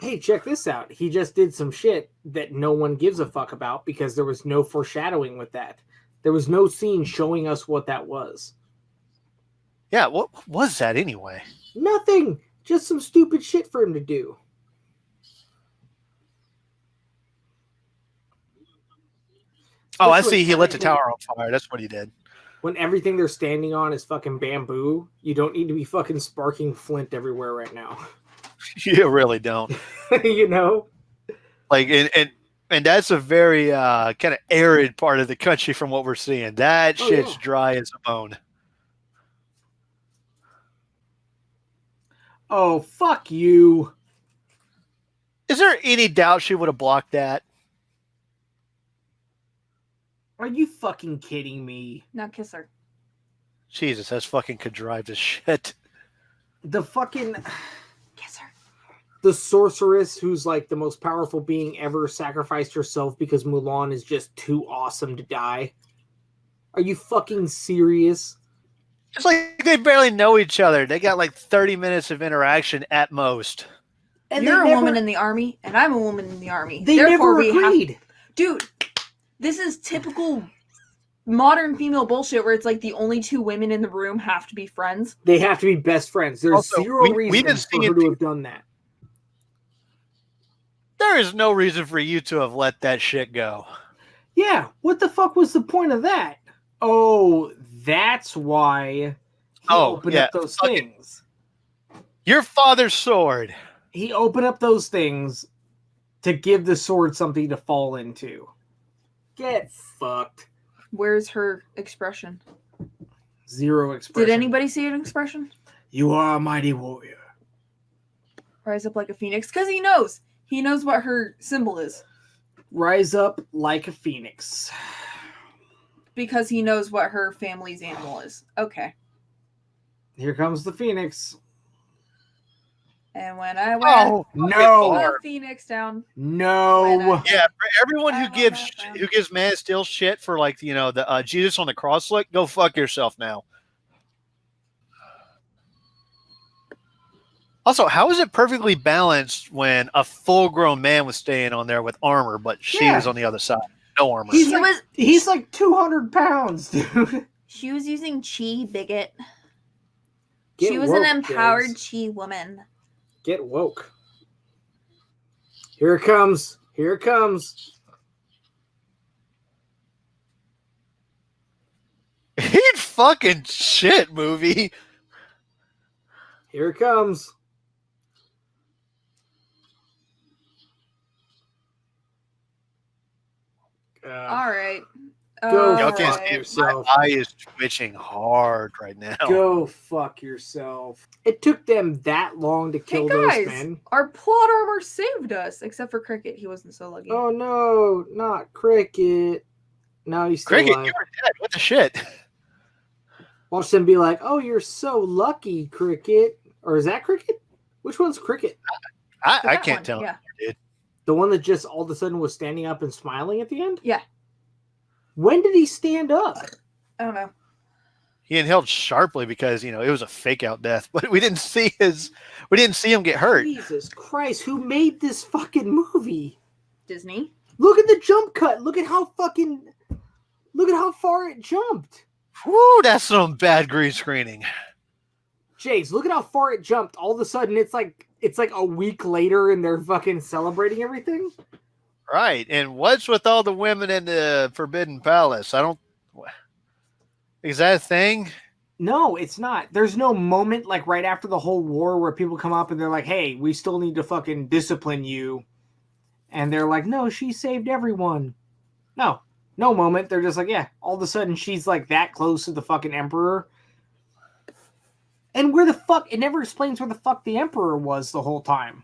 Hey, check this out. He just did some shit that no one gives a fuck about because there was no foreshadowing with that. There was no scene showing us what that was. Yeah, what was that anyway? Nothing. Just some stupid shit for him to do. Oh, I see. He lit the tower on fire. That's what he did. When everything they're standing on is fucking bamboo, you don't need to be fucking sparking flint everywhere right now. You really don't. You know? Like, and that's a very kind of arid part of the country from what we're seeing. That shit's dry as a bone. Oh, fuck you. Is there any doubt she would have blocked that? Are you fucking kidding me? Now kiss her. Jesus, that's fucking contrived as shit. The fucking... Kiss her. The sorceress who's like the most powerful being ever sacrificed herself because Mulan is just too awesome to die. Are you fucking serious? It's like they barely know each other. They got like 30 minutes of interaction at most. And you're a woman in the army, and I'm a woman in the army. They never agreed. Dude, this is typical modern female bullshit where it's like the only 2 women in the room have to be friends. They have to be best friends. There's Also, zero reason for her to have done that. There is no reason for you to have let that shit go. Yeah, what the fuck was the point of that? Oh, that's why he opened up those things. Your father's sword. He opened up those things to give the sword something to fall into. Get fucked. Where's her expression? Zero expression. Did anybody see an expression? You are a mighty warrior. Rise up like a phoenix. Because he knows. He knows what her symbol is. Rise up like a phoenix. Because he knows what her family's animal is. Okay. Here comes the phoenix. And when I went no phoenix down. No. Yeah, for everyone who gives Man of Steel shit for like the Jesus on the cross look, go fuck yourself now. Also, how is it perfectly balanced when a full-grown man was staying on there with armor, but she was on the other side? No armor. He's like 200 pounds, dude. She was using chi, bigot. She was an empowered chi woman. Get woke. Here it comes. Here it comes. Eat fucking shit, movie. Here it comes. All right. Go fuck yourself. My eye is twitching hard right now. Go fuck yourself. It took them that long to kill those men. Our plot armor saved us, except for Cricket. He wasn't so lucky. Oh no, not Cricket. No, he's still Cricket, alive. you were dead. What the shit? Watch them be like, "Oh, you're so lucky, Cricket." Or is that Cricket? Which one's Cricket? I can't tell. Yeah. Dude. The one that just all of a sudden was standing up and smiling at the end? Yeah. When did he stand up? I don't know. He inhaled sharply because it was a fake out death, but we didn't see him get hurt. Jesus Christ, who made this fucking movie? Disney. Look at the jump cut. Look at how far it jumped. Woo, that's some bad green screening. Jace, look at how far it jumped. All of a sudden, it's like a week later, and they're fucking celebrating everything. Right, and what's with all the women in the Forbidden Palace? Is that a thing? No, it's not. There's no moment like right after the whole war where people come up and they're like, "Hey, we still need to fucking discipline you," and they're like, "No, she saved everyone." No moment. They're just like, yeah. All of a sudden, she's like that close to the fucking emperor. And where the fuck? It never explains where the fuck the emperor was the whole time.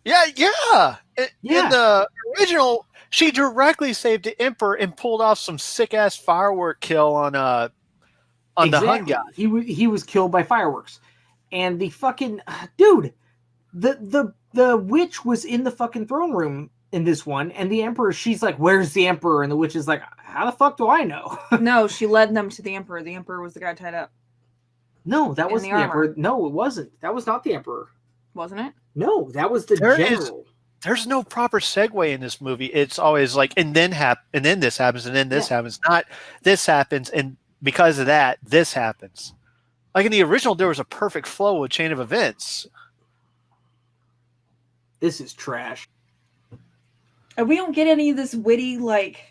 Yeah. In the original, she directly saved the emperor and pulled off some sick ass firework kill on the Hun guy. He was killed by fireworks, and the fucking dude, the witch was in the fucking throne room in this one, and the emperor. She's like, "Where's the emperor?" And the witch is like, "How the fuck do I know?" No, she led them to the emperor. The emperor was the guy tied up. No, that wasn't the emperor. No, it wasn't. That was not the emperor. Wasn't it? No, that was the general. There's no proper segue in this movie. It's always like, and then this happens, and then this happens. Not this happens, and because of that, this happens. Like in the original, there was a perfect flow, a chain of events. This is trash. And we don't get any of this witty, like,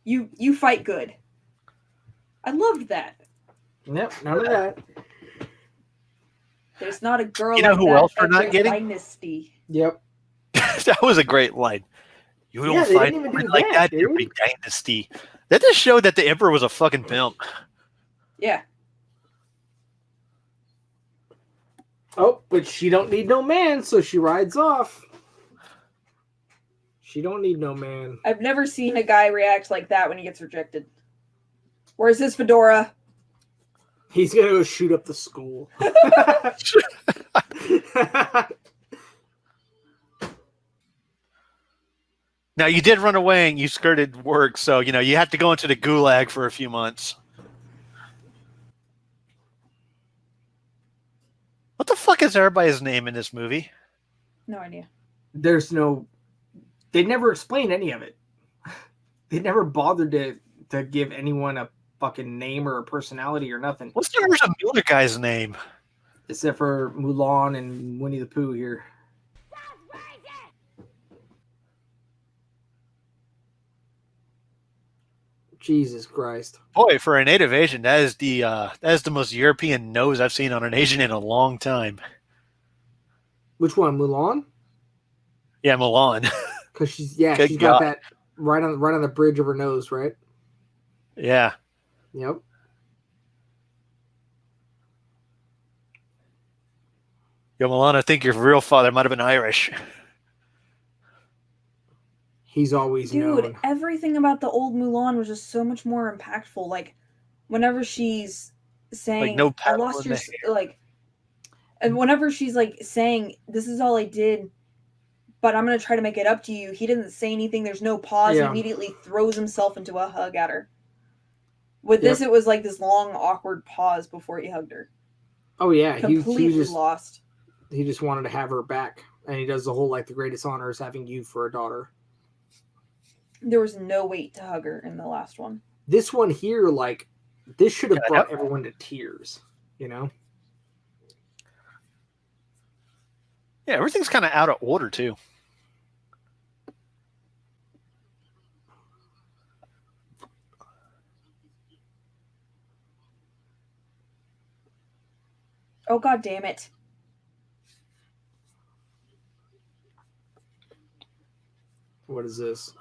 you fight good. I loved that. Nope, none of that. There's not a girl. You know like who that else we're at not your getting? Dynasty. Yep. That was a great line. You don't they fight didn't even do like that, dude. every dynasty. That just showed that the emperor was a fucking pimp. Yeah. Oh, but she don't need no man, so she rides off. She don't need no man. I've never seen a guy react like that when he gets rejected. Where's his fedora? He's gonna go shoot up the school. Now, you did run away and you skirted work, so, you have to go into the gulag for a few months. What the fuck is everybody's name in this movie? No idea. They never explained any of it. They never bothered to give anyone a fucking name or a personality or nothing. What's the other guy's name? Except for Mulan and Winnie the Pooh here. Jesus Christ. Boy, for a native Asian, that is the most European nose I've seen on an Asian in a long time. Which one, Mulan? Yeah, Mulan. Because she's got that right on the bridge of her nose, right? Yeah. Yep. Yo, Mulan, I think your real father might have been Irish. He's always known. Everything about the old Mulan was just so much more impactful. Like, whenever she's saying, no I lost your, like, and whenever she's, like, saying, this is all I did, but I'm going to try to make it up to you, he doesn't say anything. There's no pause. Yeah. He immediately throws himself into a hug at her. With this, it was like this long, awkward pause before he hugged her. Oh, yeah. Completely he just lost. He just wanted to have her back. And he does the whole, like, the greatest honor is having you for a daughter. There was no weight to hug her in the last one. This one here, like, this should have brought everyone to tears, you know? Yeah, everything's kind of out of order, too. Oh, God damn it. What is this?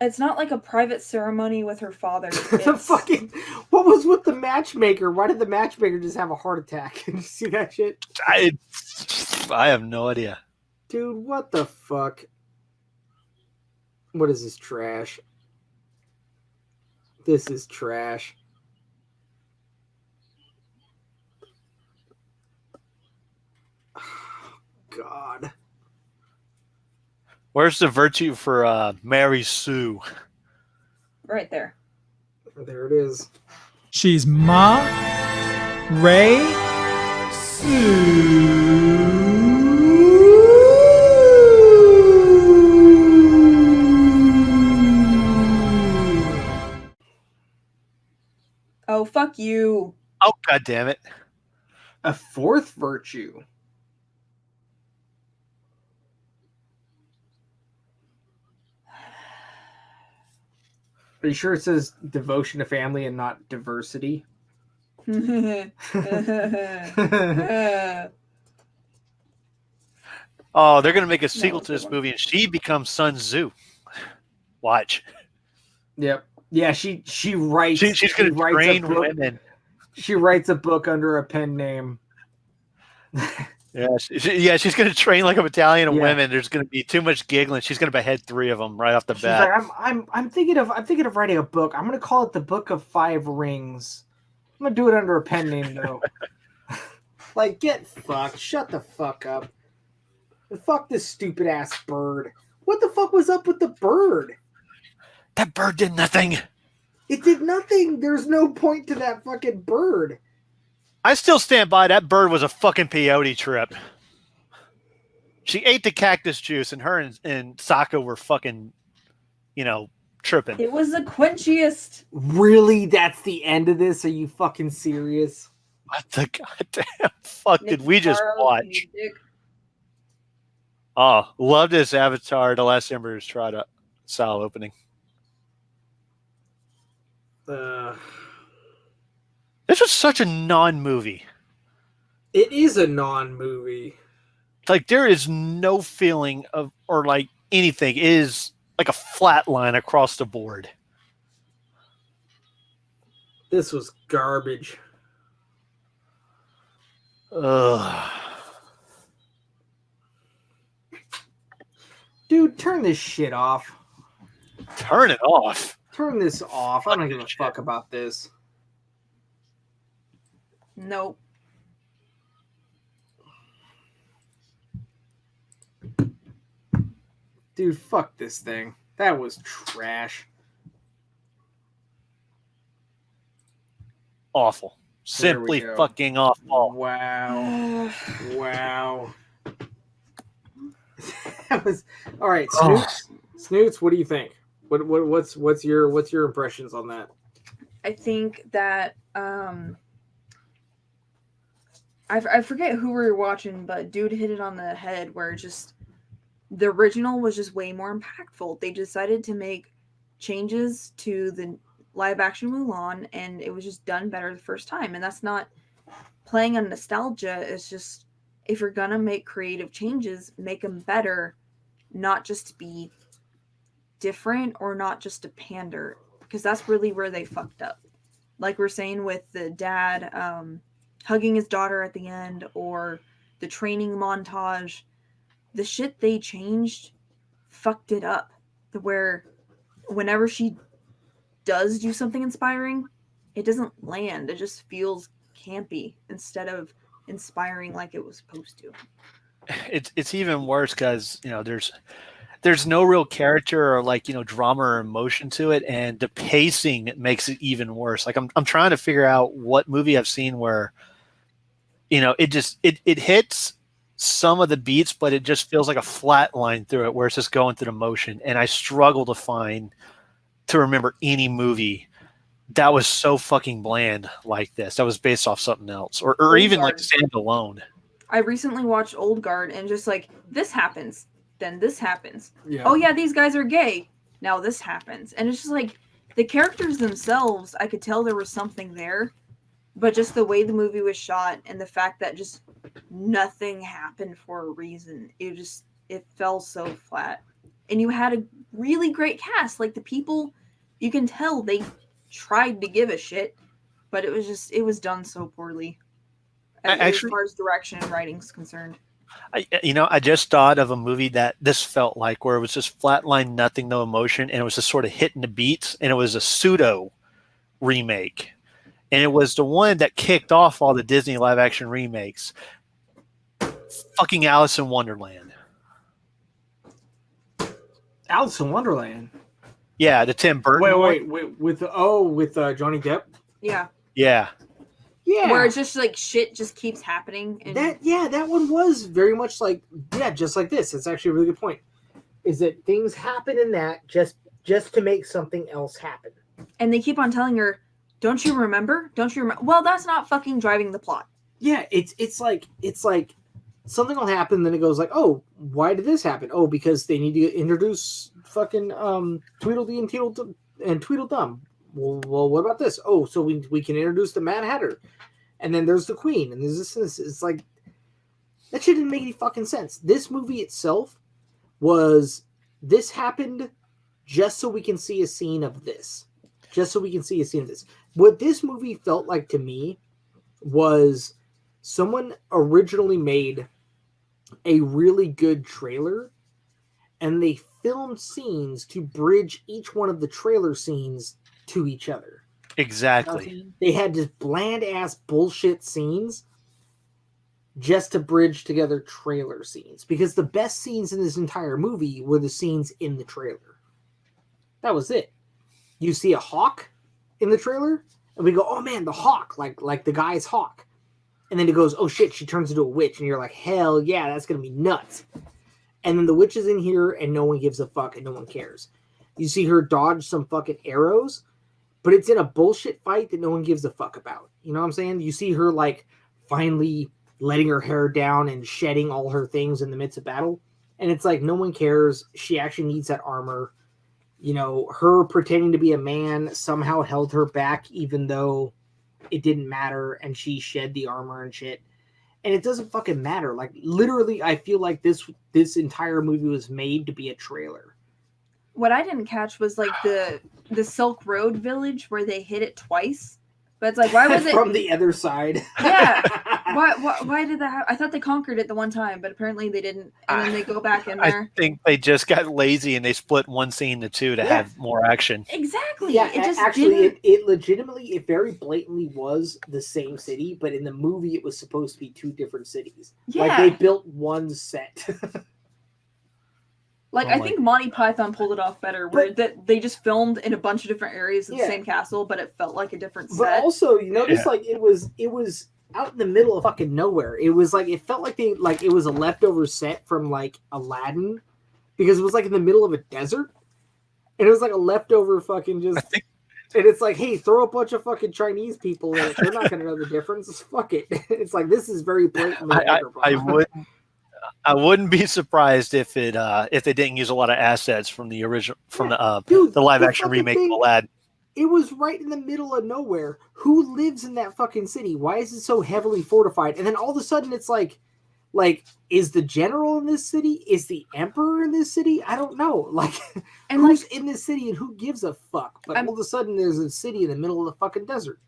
It's not like a private ceremony with her father. What was with the matchmaker? Why did the matchmaker just have a heart attack? Did you see that shit? I have no idea. Dude, what the fuck? What is this trash? This is trash. God. Where's the virtue for Mary Sue? Right there. There it is. She's Ma Ray Sue. Oh, fuck you. Oh, god damn it. A fourth virtue. Are you sure it says devotion to family and not diversity? Oh, they're gonna make a sequel it's to a this good movie, and she becomes Sun Tzu. Watch. Yep. Yeah, she writes. She's gonna writes train a book. women. She writes a book under a pen name. Yeah, she's gonna train like a battalion of Yeah. women. There's gonna be too much giggling. She's gonna behead 3 of them right off the She's bat. like, I'm thinking of writing a book. I'm gonna call it the Book of 5 Rings. I'm gonna do it under a pen name though. Like, get fucked. Shut the fuck up. And fuck this stupid ass bird. What the fuck was up with the bird? That bird did nothing. It did nothing. There's no point to that fucking bird. I still stand by that bird was a fucking peyote trip. She ate the cactus juice, and her and Sokka were fucking, tripping. It was the quenchiest. Really? That's the end of this? Are you fucking serious? What the goddamn fuck did Nick we just Sparrow, watch? you dick. Oh, love this Avatar: The Last Emperor's Trial style opening. This was such a non-movie. It is a non-movie. Like, there is no feeling of, or like anything. It is like a flat line across the board. This was garbage. Ugh. Dude, turn this shit off. Turn it off. Turn this off. I don't give a fuck about this. Nope. Dude, fuck this thing. That was trash. Awful. There we Simply go. fucking awful. Wow. Wow. That was all right. Snoots, Snoots, what do you think? What's your impressions on that? I think that I forget who we were watching, but dude hit it on the head where just the original was just way more impactful. They decided to make changes to the live action Mulan, and it was just done better the first time. And that's not playing on nostalgia. It's just, if you're gonna make creative changes, make them better, not just to be different or not just to pander, because that's really where they fucked up. Like we're saying with the dad hugging his daughter at the end, or the training montage, the shit they changed fucked it up. Where whenever she does do something inspiring, it doesn't land. It just feels campy instead of inspiring like it was supposed to. It's even worse because there's no real character or drama or emotion to it, and the pacing makes it even worse. Like I'm trying to figure out what movie I've seen where it hits some of the beats, but it just feels like a flat line through it where it's just going through the motion. And I struggle to remember any movie that was so fucking bland like this, that was based off something else, or even like standalone. I recently watched Old Guard, and just like, this happens, then this happens. Yeah. Oh yeah, these guys are gay. Now this happens. And it's just like, the characters themselves, I could tell there was something there, but just the way the movie was shot and the fact that just nothing happened for a reason, it fell so flat. And you had a really great cast. Like, the people, you can tell they tried to give a shit, but it was done so poorly. As far as direction and writing's concerned. I just thought of a movie that this felt like, where it was just flatline, nothing, no emotion, and it was just sort of hitting the beats, and it was a pseudo remake. And it was the one that kicked off all the Disney live action remakes. Fucking Alice in Wonderland. Alice in Wonderland. Yeah, the Tim Burton. Wait, with Johnny Depp. Yeah. Yeah. Yeah. Where it's just like shit just keeps happening. And that one was very much like just like this. It's actually a really good point. Is that things happen in that just to make something else happen. And they keep on telling her, "Don't you remember? Don't you remember?" Well, that's not fucking driving the plot. Yeah, it's like something will happen, then it goes like, oh, why did this happen? Oh, because they need to introduce fucking Tweedledee and Tweedledum. Well, what about this? Oh, so we can introduce the Mad Hatter, and then there's the Queen, and there's this. It's like that shit didn't make any fucking sense. This movie itself this happened just so we can see a scene of this. Just so we can see a scene of this. What this movie felt like to me was someone originally made a really good trailer and they filmed scenes to bridge each one of the trailer scenes to each other. Exactly. They had just bland ass bullshit scenes just to bridge together trailer scenes, because the best scenes in this entire movie were the scenes in the trailer. That was it. You see a hawk in the trailer and we go, oh man, the hawk, like the guy's hawk. And then it goes, oh shit, she turns into a witch. And you're like, hell yeah, that's going to be nuts. And then the witch is in here and no one gives a fuck and no one cares. You see her dodge some fucking arrows, but it's in a bullshit fight that no one gives a fuck about. You know what I'm saying? You see her like finally letting her hair down and shedding all her things in the midst of battle. And it's like, no one cares. She actually needs that armor. You know, her pretending to be a man somehow held her back, even though it didn't matter, and she shed the armor and shit. And it doesn't fucking matter. Like, literally, I feel like this entire movie was made to be a trailer. What I didn't catch was like the Silk Road village where they hit it twice. But it's like, why was it from the other side? Yeah. Why did that happen? I thought they conquered it the one time, but apparently they didn't. And then they go back in there. I think they just got lazy and they split one scene to two to have more action. Exactly. Yeah, it just actually, it legitimately, it very blatantly was the same city, but in the movie it was supposed to be two different cities. Yeah. Like, they built one set. Like, I think Monty Python pulled it off better, where they just filmed in a bunch of different areas of the same castle, but it felt like a different set. But also, you notice, like, it was out in the middle of fucking nowhere. It was like, it felt like it was a leftover set from, like, Aladdin, because it was, like, in the middle of a desert, and it was, like, a leftover fucking just... And it's like, hey, throw a bunch of fucking Chinese people in it. They're not going to know the difference. Fuck it. It's like, this is very blatantly... I wouldn't be surprised if they didn't use a lot of assets from the original the live action remake of Aladdin. It was right in the middle of nowhere. Who lives in that fucking city? Why is it so heavily fortified? And then all of a sudden it's like is the general in this city? Is the emperor in this city? I don't know. Like, and who's in this city and who gives a fuck? But all of a sudden there's a city in the middle of the fucking desert.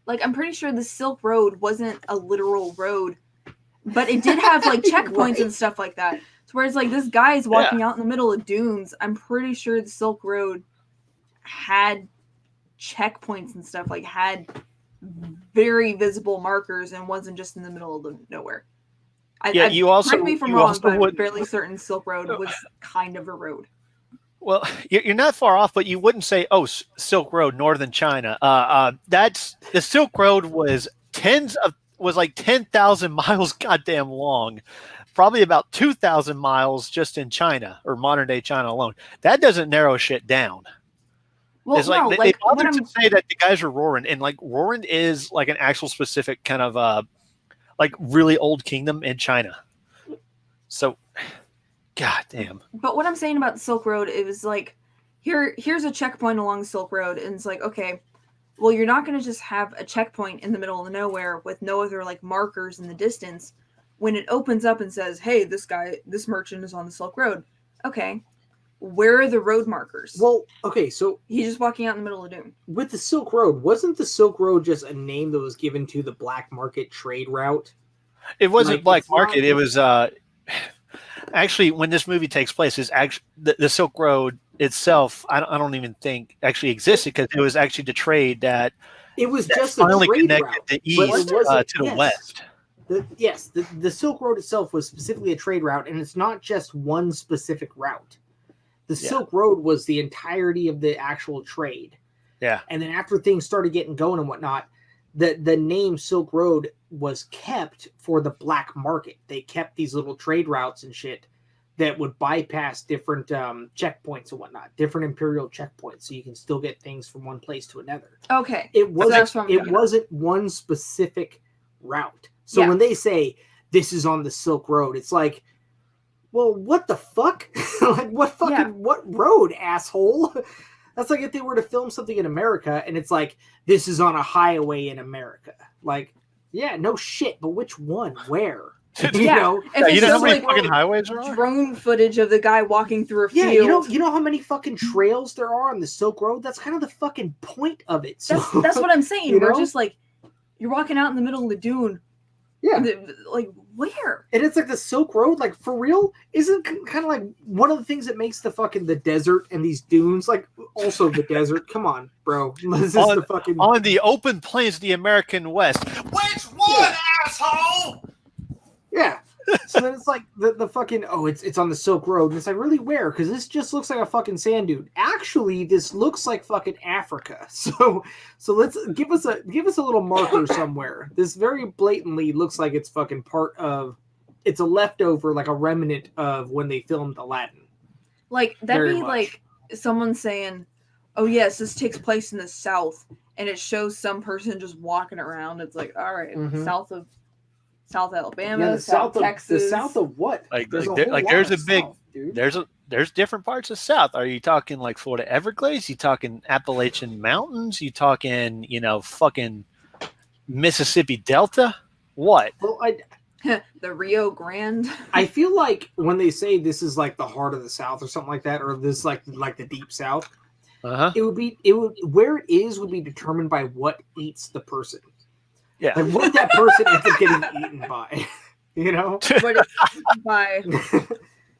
Like, I'm pretty sure the Silk Road wasn't a literal road, but it did have like checkpoints and stuff like that. So whereas like this guy is walking out in the middle of dunes, I'm pretty sure the Silk Road had checkpoints and stuff, like had very visible markers and wasn't just in the middle of nowhere. You also correct me if I'm wrong, but I'm fairly certain Silk Road was kind of a road. Well, you're not far off, but you wouldn't say, "Oh, Silk Road, Northern China." That's the Silk Road was like 10,000 miles goddamn long, probably about 2,000 miles just in China or modern day China alone. That doesn't narrow shit down. Well, it's like they bothered to say that the guys are Roran, and like Roran is like an actual specific kind of like really old kingdom in China. So, god damn. But what I'm saying about the Silk Road, it was like, here's a checkpoint along the Silk Road, and it's like, okay, well, you're not going to just have a checkpoint in the middle of nowhere with no other like markers in the distance. When it opens up and says, hey, this merchant is on the Silk Road. Okay. Where are the road markers? Well, okay, so... He's just walking out in the middle of Dune. With the Silk Road, wasn't the Silk Road just a name that was given to the black market trade route? It wasn't black market. It was... actually, when this movie takes place, is actually the Silk Road itself, I don't even think actually existed, because it was actually the trade that... It was just finally a trade connected route. the east to the west. The Silk Road itself was specifically a trade route, and it's not just one specific route. The Silk Road was the entirety of the actual trade. Yeah. And then after things started getting going and whatnot, the name Silk Road was kept for the black market. They kept these little trade routes and shit that would bypass different checkpoints and whatnot, different imperial checkpoints, so you can still get things from one place to another. Okay. It wasn't one specific route. So when they say this is on the Silk Road, it's like, well, what the fuck? Like, what road, asshole? That's like if they were to film something in America and it's like, this is on a highway in America. Like, yeah, no shit, but which one? Where? You know? If you know how many like fucking highways are on? drone footage of the guy walking through a field. You know how many fucking trails there are on the Silk Road? That's kind of the fucking point of it. So, that's what I'm saying. You We're know? just like, you're walking out in the middle of the dune. Yeah. Like, where? And it's like the Silk Road, like, for real, isn't kind of like one of the things that makes the desert and these dunes, like, also the desert. Come on, bro. This is the fucking... On the open plains of the American West. Which one, asshole? Yeah. So then it's like the fucking, it's on the Silk Road. And it's like, really, where? Because this just looks like a fucking sand dune. Actually, this looks like fucking Africa. So let's give us a little marker somewhere. This very blatantly looks like it's fucking it's a leftover, like a remnant of when they filmed Aladdin. Like, that'd Very be much. like someone saying, oh yes, this takes place in the South. And it shows some person just walking around. It's like, all right, South Alabama, Yeah, South Texas. The south of what? There's South, a big dude. there's different parts of South. Are you talking like Florida Everglades? You talking Appalachian Mountains? You talking, fucking Mississippi Delta? What? Well, the Rio Grande. I feel like when they say this is like the heart of the South or something like that, or this like the deep South, it would where it is would be determined by what eats the person. Yeah. Like what that person ends up getting eaten by, you know? What is by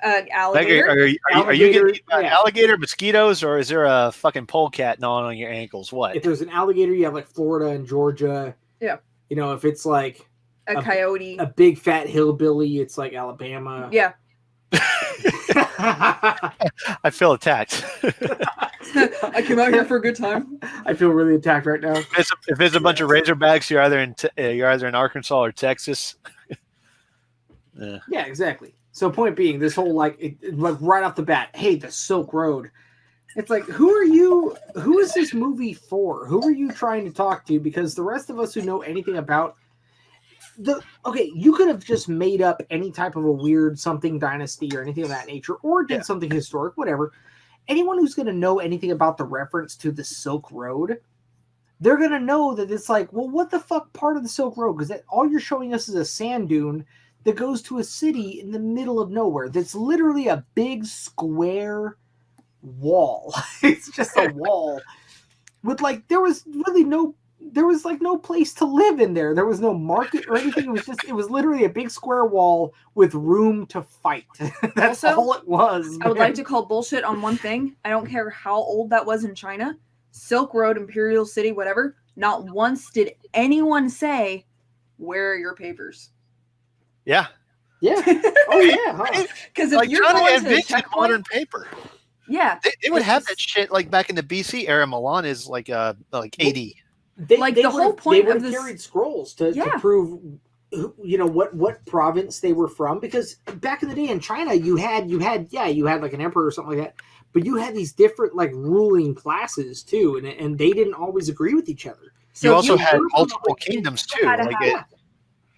alligator? Are you getting eaten by alligator, mosquitoes, or is there a fucking polecat gnawing on your ankles? What? If there's an alligator, you have like Florida and Georgia. Yeah. You know, if it's like a coyote, a big fat hillbilly, it's like Alabama. Yeah. I feel attacked. I came out here for a good time. I feel really attacked right now. If it's a bunch of Razorbacks, you're either in Arkansas or Texas. Yeah, exactly. So point being, this whole like right off the bat, hey, the Silk Road. It's like, who are you? Who is this movie for? Who are you trying to talk to? Because the rest of us who know anything about you could have just made up any type of a weird something dynasty or anything of that nature, or did something historic, whatever. Anyone who's going to know anything about the reference to the Silk Road, they're going to know that it's like, well, what the fuck part of the Silk Road? Because all you're showing us is a sand dune that goes to a city in the middle of nowhere. That's literally a big square wall. It's just a wall with like, there was no place to live in there. There was no market or anything. It was literally a big square wall with room to fight. That's Also, all it was. I would like to call bullshit on one thing. I don't care how old that was in China. Silk Road, Imperial City, whatever. Not once did anyone say, where are your papers? Yeah. Yeah. Oh yeah. Because if Like you're China going to the invented checkpoint, modern paper. yeah, They would have that shit like back in the BC era. Milan is like AD. The whole point they of this carried scrolls to prove, what province they were from. Because back in the day in China, you had like an emperor or something like that, but you had these different like ruling classes too, and they didn't always agree with each other. You also had multiple kingdoms too.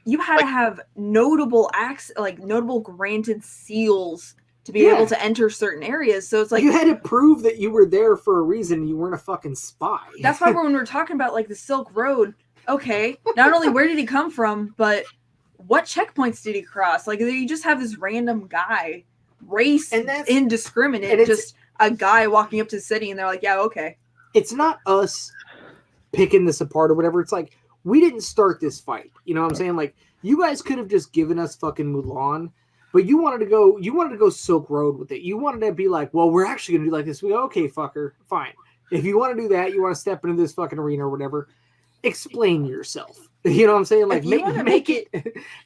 You had to have notable acts, like notable granted seals to be able to enter certain areas. So it's like you had to prove that you were there for a reason. You weren't a fucking spy. That's why when we're talking about like the Silk Road, okay, not only where did he come from, but what checkpoints did he cross? Like you just have this random guy, race and that's indiscriminate, and just a guy walking up to the city, and they're like, yeah, okay. It's not us picking this apart or whatever. It's like, we didn't start this fight. You know what I'm saying? Like, you guys could have just given us fucking Mulan, but you wanted to go Silk Road with it. You wanted to be like, well, we're actually going to do like this. We go, okay, fucker, fine. If you want to do that, you want to step into this fucking arena or whatever, explain yourself. You know what I'm saying? Like, If you wanna make it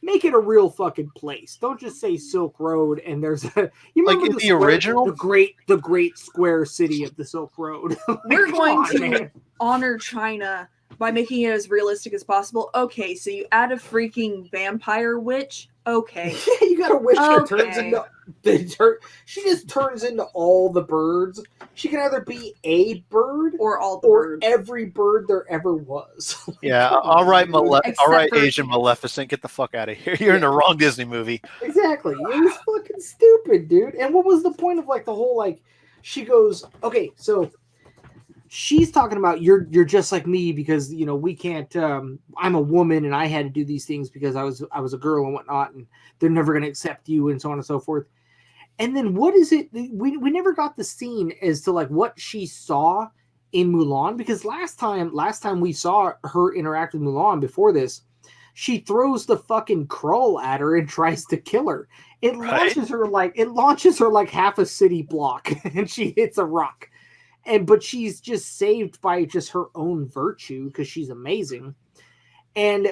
make it a real fucking place. Don't just say Silk Road and there's a you Like remember in the original? the great square city of the Silk Road. Like, We're come going on, to man. honor China by making it as realistic as possible. Okay, so you add a freaking vampire witch. Okay. Yeah, you got a witch that turns Okay. into she just turns into all the birds. She can either be a bird Or all the or birds. every bird there ever was. Like, Yeah, come all on, right, dude. all Except right, for- Asian Maleficent, get the fuck out of here. You're in the wrong Disney movie. Exactly. It was fucking stupid, dude. And what was the point of like the whole like she goes, okay, so she's talking about you're just like me because you know we can't I'm a woman and I had to do these things because I was a girl and whatnot and they're never gonna accept you and so on and so forth. And then what is it we never got the scene as to like what she saw in Mulan, because last time we saw her interact with Mulan before this, she throws the fucking Krull at her and tries to kill her. It launches her like half a city block and she hits a rock. But she's just saved by just her own virtue because she's amazing. And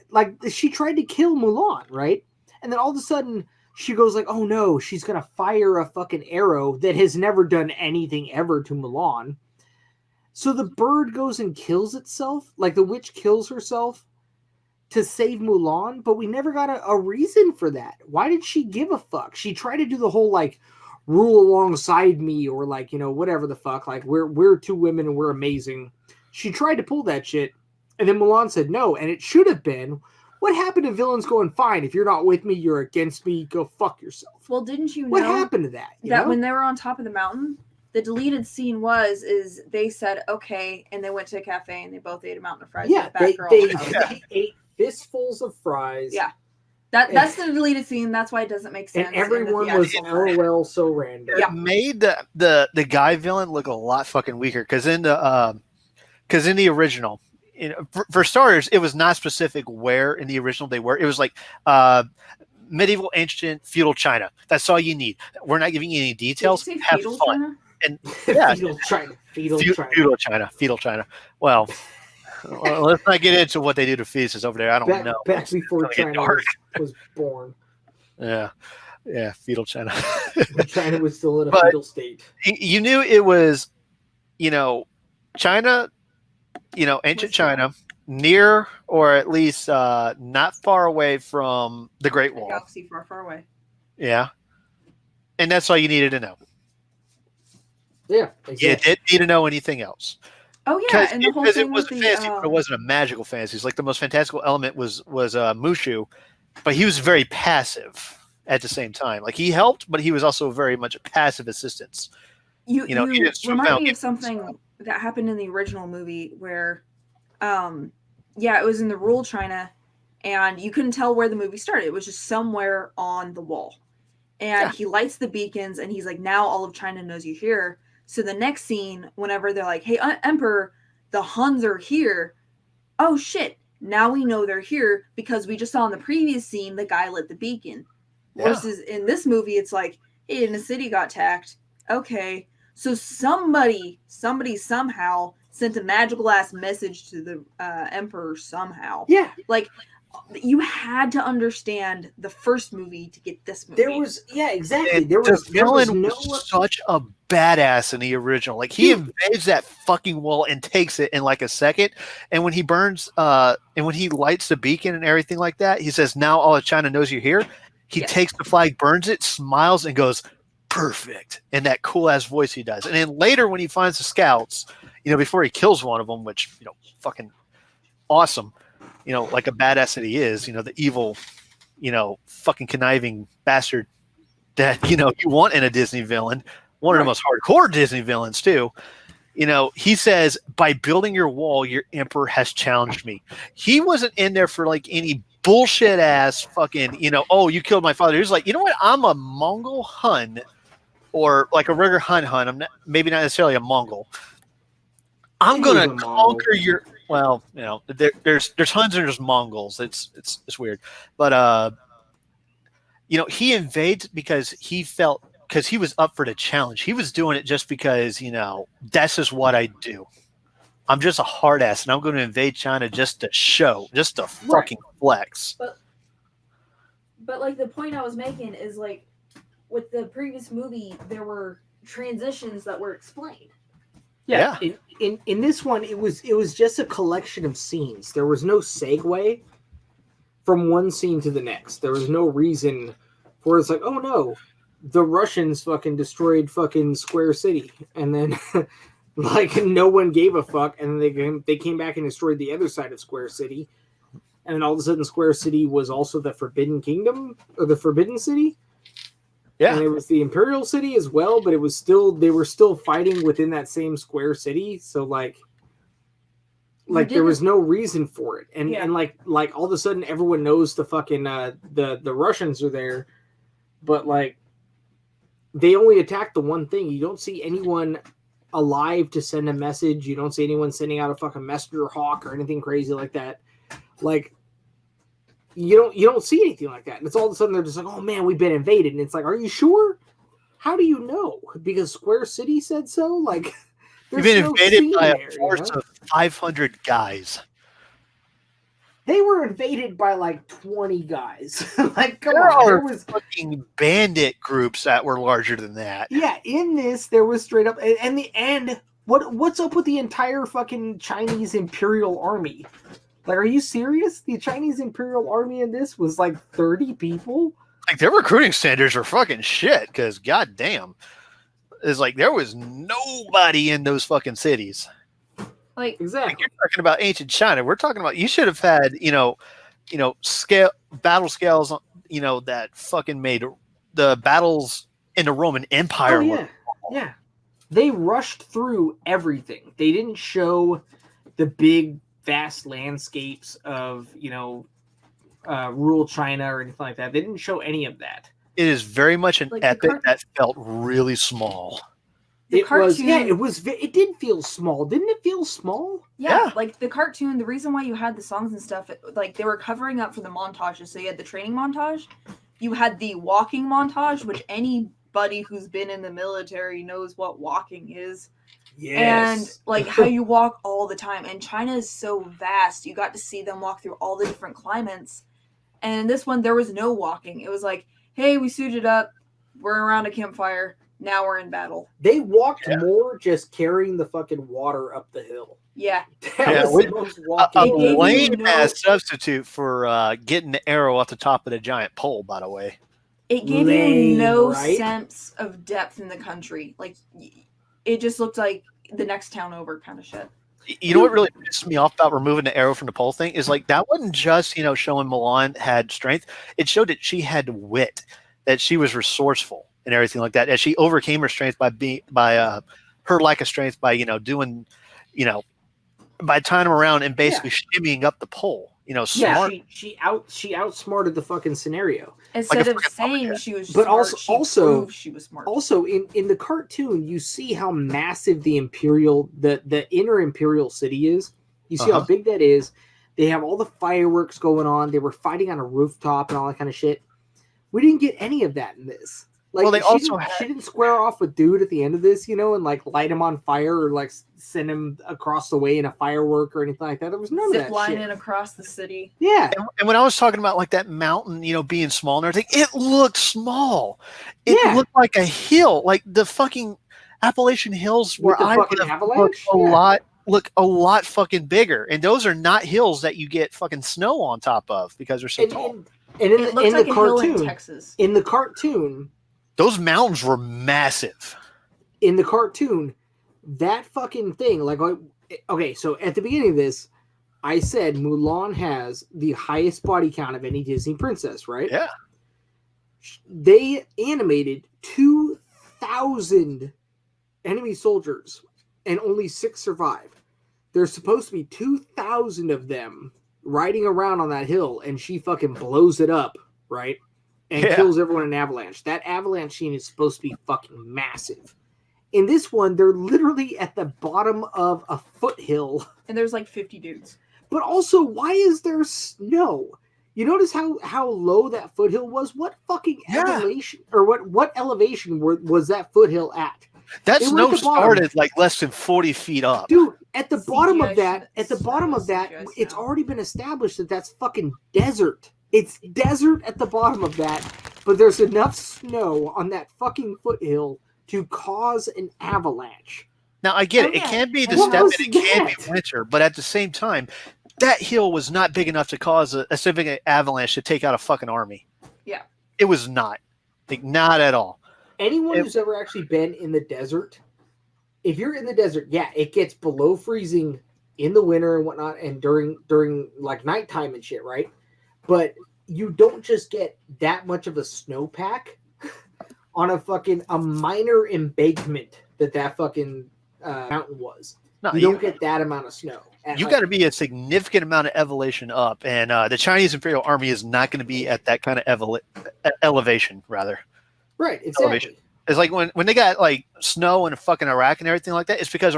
like she tried to kill Mulan, right? And then all of a sudden she goes like, oh no, she's gonna fire a fucking arrow that has never done anything ever to Mulan. So the bird goes and kills itself, like the witch kills herself to save Mulan, but we never got a reason for that. Why did she give a fuck? She tried to do the whole like rule alongside me or like, you know, whatever the fuck, like we're two women and we're amazing. She tried to pull that shit and then Mulan said no, and it should have been, what happened to villains going, fine, if you're not with me, you're against me, go fuck yourself. Well, didn't you know What happened to that? that when they were on top of the mountain, the deleted scene is they said okay, and they went to a cafe and they both ate a mountain of fries. Yeah, with they ate fistfuls of fries. Yeah. That's the deleted scene. That's why it doesn't make sense. And everyone was LOL so random. It made the guy villain look a lot fucking weaker because in the original, you know, for starters, it was not specific where in the original they were. It was like medieval, ancient, feudal China. That's all you need. We're not giving you any details. Did you say Have feudal fun. China? And yeah, Feudal China. Feudal China. Well, let's not get into what they do to fetuses over there. I don't know. Back before China was born. Yeah, feudal China. China was still in a feudal state. You knew it was, you know, China, you know, ancient China, near or at least not far away from the Great Wall. Galaxy far, far away. Yeah, and that's all you needed to know. Yeah, exactly. You didn't need to know anything else. Oh yeah, and the whole Because thing it was with fantasy, but it wasn't a magical fantasy. It's like the most fantastical element was Mushu, but he was very passive at the same time. Like he helped, but he was also very much a passive assistance. You he didn't swoop remind down me of something that happened in the original movie where, it was in the rural China, and you couldn't tell where the movie started. It was just somewhere on the wall, and he lights the beacons, and he's like, "Now all of China knows you're here." So the next scene, whenever they're like, "Hey, Emperor, the Huns are here." Oh shit! Now we know they're here because we just saw in the previous scene the guy lit the beacon. Yeah. Versus in this movie, it's like, "Hey, in the city got attacked." Okay, so somebody somehow sent a magical ass message to the Emperor somehow. Yeah, like you had to understand the first movie to get this movie. there was exactly. And the villain was such a badass in the original. Like he invades that fucking wall and takes it in like a second. And when he burns, and when he lights the beacon and everything like that, he says, "Now all of China knows you're here." He takes the flag, burns it, smiles, and goes, "Perfect," in that cool ass voice he does. And then later, when he finds the scouts, you know, before he kills one of them, which, you know, fucking awesome, you know, like a badass that he is, you know, the evil, you know, fucking conniving bastard that, you know, you want in a Disney villain, one of the most hardcore Disney villains too. You know, he says, "By building your wall, your emperor has challenged me." He wasn't in there for like any bullshit ass fucking, you know, "Oh, you killed my father." He was like, "You know what? I'm a Mongol Hun, or like a regular Hun. I'm not, maybe not necessarily a Mongol. I'm gonna conquer your." Well, you know, there's Huns and there's Mongols. It's weird, but you know, he invades because he was up for the challenge. He was doing it just because, you know, that's just what I do. I'm just a hard ass, and I'm going to invade China just to show, just to fucking flex. But like the point I was making is like with the previous movie, there were transitions that were explained. Yeah. In this one, it was just a collection of scenes. There was no segue from one scene to the next. There was no reason for it's like, oh no, the Russians fucking destroyed fucking Square City, and then like no one gave a fuck, and then they came back and destroyed the other side of Square City, and then all of a sudden Square City was also the Forbidden Kingdom or the Forbidden City. Yeah, and it was the Imperial City as well, but it was still they were still fighting within that same Square City. So like there was no reason for it, and like all of a sudden everyone knows the fucking the Russians are there, but like they only attack the one thing. You don't see anyone alive to send a message. You don't see anyone sending out a fucking messenger hawk or anything crazy like that. Like. You don't see anything like that. And it's all of a sudden they're just like, oh man, we've been invaded. And it's like, are you sure? How do you know? Because Square City said so? Like, you've been invaded by a force of 500 guys. They were invaded by like 20 guys. Like, come on. There was fucking bandit groups that were larger than that. Yeah, in this, there was straight up and what's up with the entire fucking Chinese Imperial Army? Like, are you serious? The Chinese Imperial Army in this was like 30 people? Like, their recruiting standards are fucking shit, because goddamn. It's like there was nobody in those fucking cities. Like, exactly. Like, you're talking about ancient China. We're talking about, you should have had, battle scales, that fucking made the battles in the Roman Empire. Oh, yeah. Yeah. They rushed through everything. They didn't show the big vast landscapes of rural China or anything like that. They didn't show any of that. It is very much an epic that felt really small. It did feel small. Didn't it feel small? Yeah, like the cartoon, the reason why you had the songs and stuff, like they were covering up for the montages. So you had the training montage, you had the walking montage, which anybody who's been in the military knows what walking is. Yes. And like how you walk all the time. And China is so vast. You got to see them walk through all the different climates. And in this one, there was no walking. It was like, hey, we suited up. We're around a campfire. Now we're in battle. They walked more just carrying the fucking water up the hill. Yeah. A lame ass substitute for getting the arrow off the top of the giant pole, by the way. It gave you no sense of depth in the country. Like, it just looked like the next town over kind of shit. You know what really pissed me off about removing the arrow from the pole thing is like that wasn't just showing Mulan had strength. It showed that she had wit, that she was resourceful and everything like that. As she overcame her strength by her lack of strength by doing by tying them around and basically shimmying up the pole. Smart. Yeah, she outsmarted the fucking scenario. Instead of saying she was but smart, also she was smart. Also in the cartoon, you see how massive the inner Imperial City is. You see how big that is. They have all the fireworks going on. They were fighting on a rooftop and all that kind of shit. We didn't get any of that in this. Like, well, she didn't square off with dude at the end of this, and like light him on fire or like send him across the way in a firework or anything like that. There was none of that shit. Zip-lining across the city. Yeah. And when I was talking about like that mountain, being small and everything, it looked small. It looked like a hill, like the fucking Appalachian Hills where I would have look a lot fucking bigger. And those are not hills that you get fucking snow on top of because they're so tall. And in the cartoon, in Texas. In the cartoon, those mountains were massive. In the cartoon, that fucking thing, like, okay, so at the beginning of this, I said Mulan has the highest body count of any Disney princess, right? Yeah. They animated 2,000 enemy soldiers, and only 6 survived. There's supposed to be 2,000 of them riding around on that hill, and she fucking blows it up, right? And kills everyone in an avalanche. That avalanche scene is supposed to be fucking massive. In this one, they're literally at the bottom of a foothill. And there's like 50 dudes. But also, why is there snow? You notice how low that foothill was? What fucking elevation, or what elevation was that foothill at? That snow started like less than 40 feet up. Dude, at the bottom CGI of that, CGI it's snow. already been established that that's fucking desert. It's desert at the bottom of that, but there's enough snow on that fucking foothill to cause an avalanche. Now I get Oh, it. It yeah. can be the What step, was and it can be that? winter, but at the same time, that hill was not big enough to cause a significant avalanche to take out a fucking army. Yeah. It was not. Like, not at all. Anyone It- who's ever actually been in the desert, if you're in the desert, yeah, it gets below freezing in the winter and whatnot, and during like nighttime and shit, right? But you don't just get that much of a snowpack on a minor embankment that fucking mountain was. No, You don't get that amount of snow. You got to be a significant amount of elevation up, and the Chinese Imperial Army is not going to be at that kind of elevation. Rather, right, exactly. elevation. It's like when they got like snow in fucking Iraq and everything like that. It's because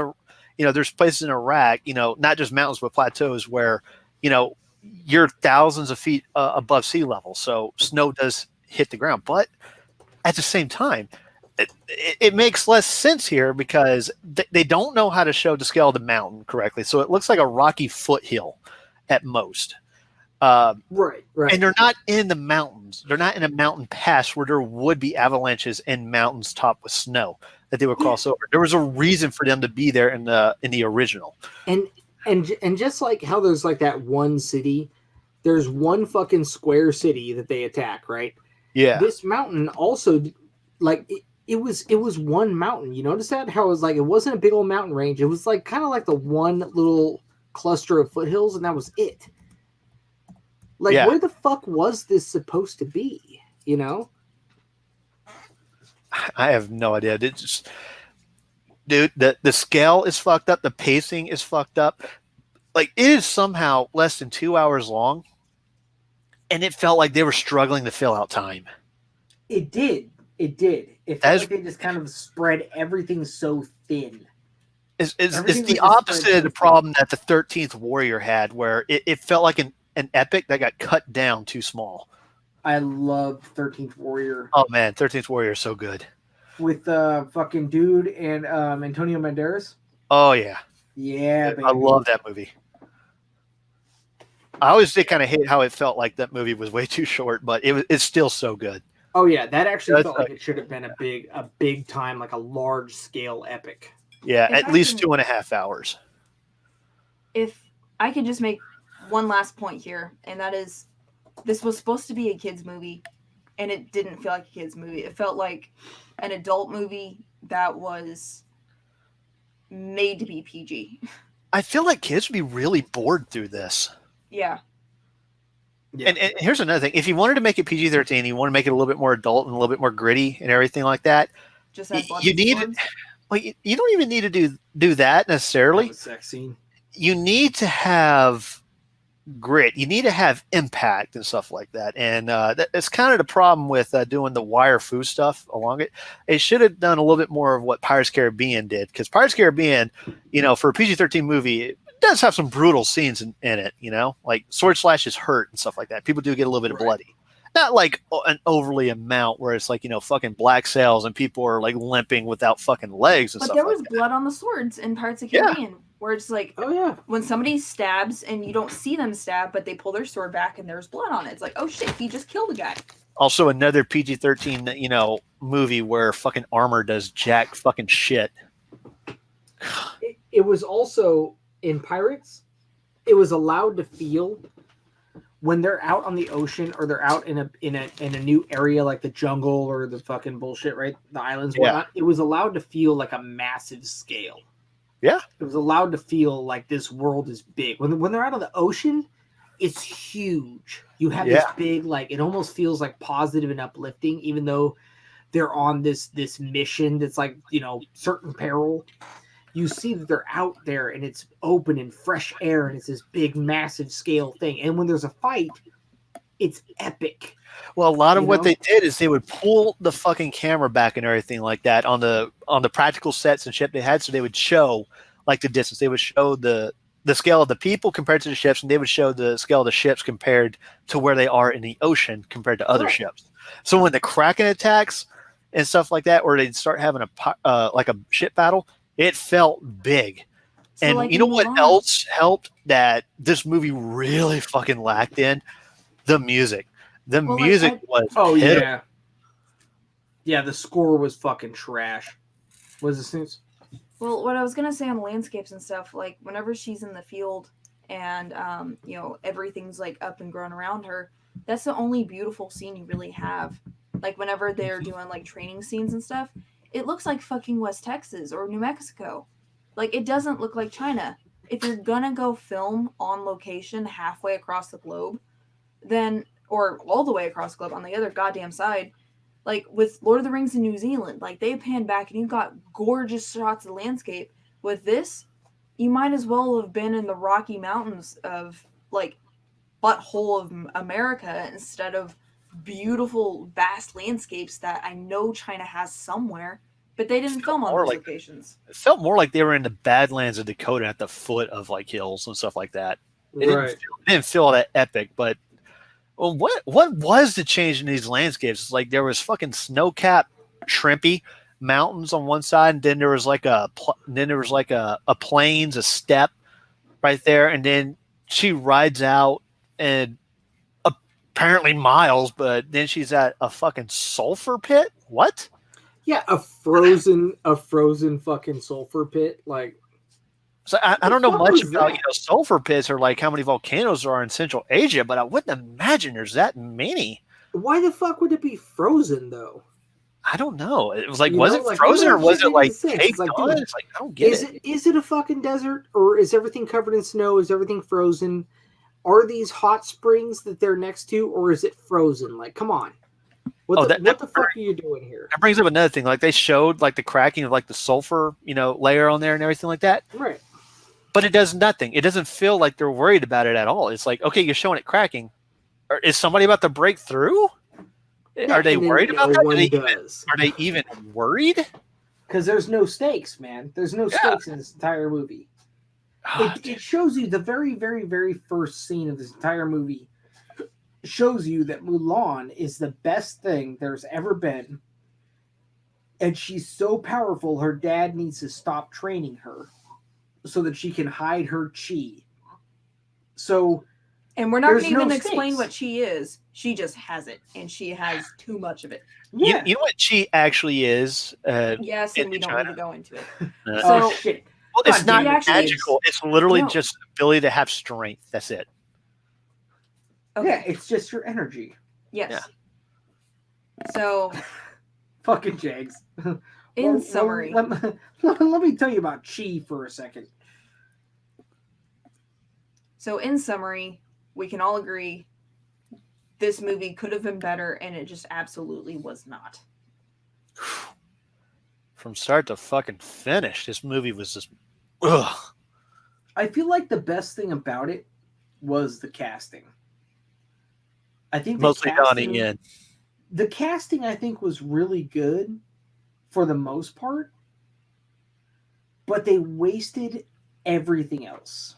there's places in Iraq, not just mountains but plateaus where you're thousands of feet above sea level, so snow does hit the ground. But at the same time, it makes less sense here because they don't know how to show the scale of the mountain correctly. So it looks like a rocky foothill at most. Right. And they're not in the mountains. They're not in a mountain pass where there would be avalanches and mountains topped with snow that they would cross over. There was a reason for them to be there in the original. And just like how there's like that one city, there's one fucking square city that they attack, right? Yeah. This mountain also, like it was one mountain. You notice that? How it was like it wasn't a big old mountain range. It was like kind of like the one little cluster of foothills, and that was it. Like, where the fuck was this supposed to be? I have no idea. It's just, dude, the scale is fucked up. The pacing is fucked up. Like, it is somehow less than 2 hours long, and it felt like they were struggling to fill out time. It did. It felt like they just kind of spread everything so thin. It's the opposite of the problem that the 13th Warrior had, where it felt like an epic that got cut down too small. I love 13th Warrior. Oh man, 13th Warrior is so good. With fucking dude and Antonio Banderas. Oh yeah. Yeah, baby. I love that movie. I always did kind of hate how it felt like that movie was way too short, but it's still so good. Oh yeah, that actually felt like it should have been a big time, like a large scale epic. Yeah, at least 2.5 hours. If I could just make one last point here, and that is, this was supposed to be a kids movie, and it didn't feel like a kids movie. It felt like an adult movie that was made to be PG. I feel like kids would be really bored through this. Yeah. And here's another thing: if you wanted to make it PG-13, you want to make it a little bit more adult and a little bit more gritty and everything like that. Just add blood you and need. swords. Well, you don't even need to do that necessarily. That sex scene. You need to have grit. You need to have impact and stuff like that. And that's kind of the problem with doing the wire fu stuff along it. It should have done a little bit more of what Pirates of the Caribbean did, because Pirates of the Caribbean, for a PG-13 movie, it does have some brutal scenes in it. Like sword slashes hurt and stuff like that. People do get a little bit of bloody. Not like an overly amount where it's like, fucking black sails and people are like limping without fucking legs and But stuff there like was that. blood on the swords in Pirates of the Caribbean, where it's like, oh yeah, when somebody stabs and you don't see them stab, but they pull their sword back and there's blood on it. It's like, oh shit, he just killed a guy. Also another PG-13, movie where fucking armor does jack fucking shit. it was also in Pirates. It was allowed to feel when they're out on the ocean or they're out in a new area like the jungle or the fucking bullshit, right? The islands, whatnot. It was allowed to feel like a massive scale. Yeah. It was allowed to feel like this world is big. When they're out on the ocean, it's huge. You have this big, like, it almost feels like positive and uplifting, even though they're on this mission that's like, certain peril. You see that they're out there and it's open and fresh air and it's this big, massive scale thing. And when there's a fight, it's epic. Well, a lot of what they did is they would pull the fucking camera back and everything like that on the practical sets and shit they had. So they would show like the distance. They would show the scale of the people compared to the ships, and they would show the scale of the ships compared to where they are in the ocean compared to other ships. So when the Kraken attacks and stuff like that, or they'd start having like a ship battle, it felt big. So, And like, you know in what Mulan- else helped that this movie really fucking lacked in? The music. The Well, like, music was Oh pitiful. yeah. The score was fucking trash. Was it Snoots? Well, what I was gonna say on the landscapes and stuff, like whenever she's in the field and everything's like up and grown around her, that's the only beautiful scene you really have. Like whenever they're doing like training scenes and stuff, it looks like fucking West Texas or New Mexico. Like it doesn't look like China. If you're gonna go film on location halfway across the globe, then or all the way across the globe on the other goddamn side, like with Lord of the Rings in New Zealand, like they pan back and you've got gorgeous shots of the landscape. With this, you might as well have been in the Rocky Mountains of like butthole of America instead of beautiful vast landscapes that I know China has somewhere, but they didn't film on those locations. It felt more like they were in the Badlands of Dakota at the foot of like hills and stuff like that. It didn't feel that epic, but well, what was the change in these landscapes? It's like there was fucking snow-capped, shrimpy mountains on one side, and then there was like a plains, a steppe right there, and then she rides out and apparently miles, but then she's at a fucking sulfur pit. What? Yeah, a frozen fucking sulfur pit. Like, so I don't know much about sulfur pits or like how many volcanoes there are in Central Asia, but I wouldn't imagine there's that many. Why the fuck would it be frozen though? I don't know. It was like, You was know, it like, frozen or was it like sense. caked It's like, on? dude, It's like, I don't get it. Is it a fucking desert or is everything covered in snow? Is everything frozen? Are these hot springs that they're next to, or is it frozen? Like, come on. What the fuck are you doing here? That brings up another thing. Like they showed like the cracking of like the sulfur, layer on there and everything like that. Right. But it does nothing. It doesn't feel like they're worried about it at all. It's like, okay, you're showing it cracking. Or is somebody about to break through? Yeah, are they worried about that? Are they even worried? Because there's no stakes, man. There's no stakes in this entire movie. It shows you the very, very, very first scene of this entire movie shows you that Mulan is the best thing there's ever been. And she's so powerful, her dad needs to stop training her so that she can hide her chi. So... And we're not going to even explain what chi is. She just has it, and she has too much of it. Yeah. You know what chi actually is? Yes, and we don't need to go into it. Oh, shit. Well, it's not magical. It's literally just the ability to have strength. That's it. Okay. Yeah, it's just your energy. Yes. Yeah. So... Fucking Jags. In summary. Let me tell you about chi for a second. So in summary... we can all agree this movie could have been better, and it just absolutely was not. From start to fucking finish, this movie was just... ugh. I feel like the best thing about it was the casting. I think mostly Donnie Yen. The casting, I think, was really good for the most part, but they wasted everything else.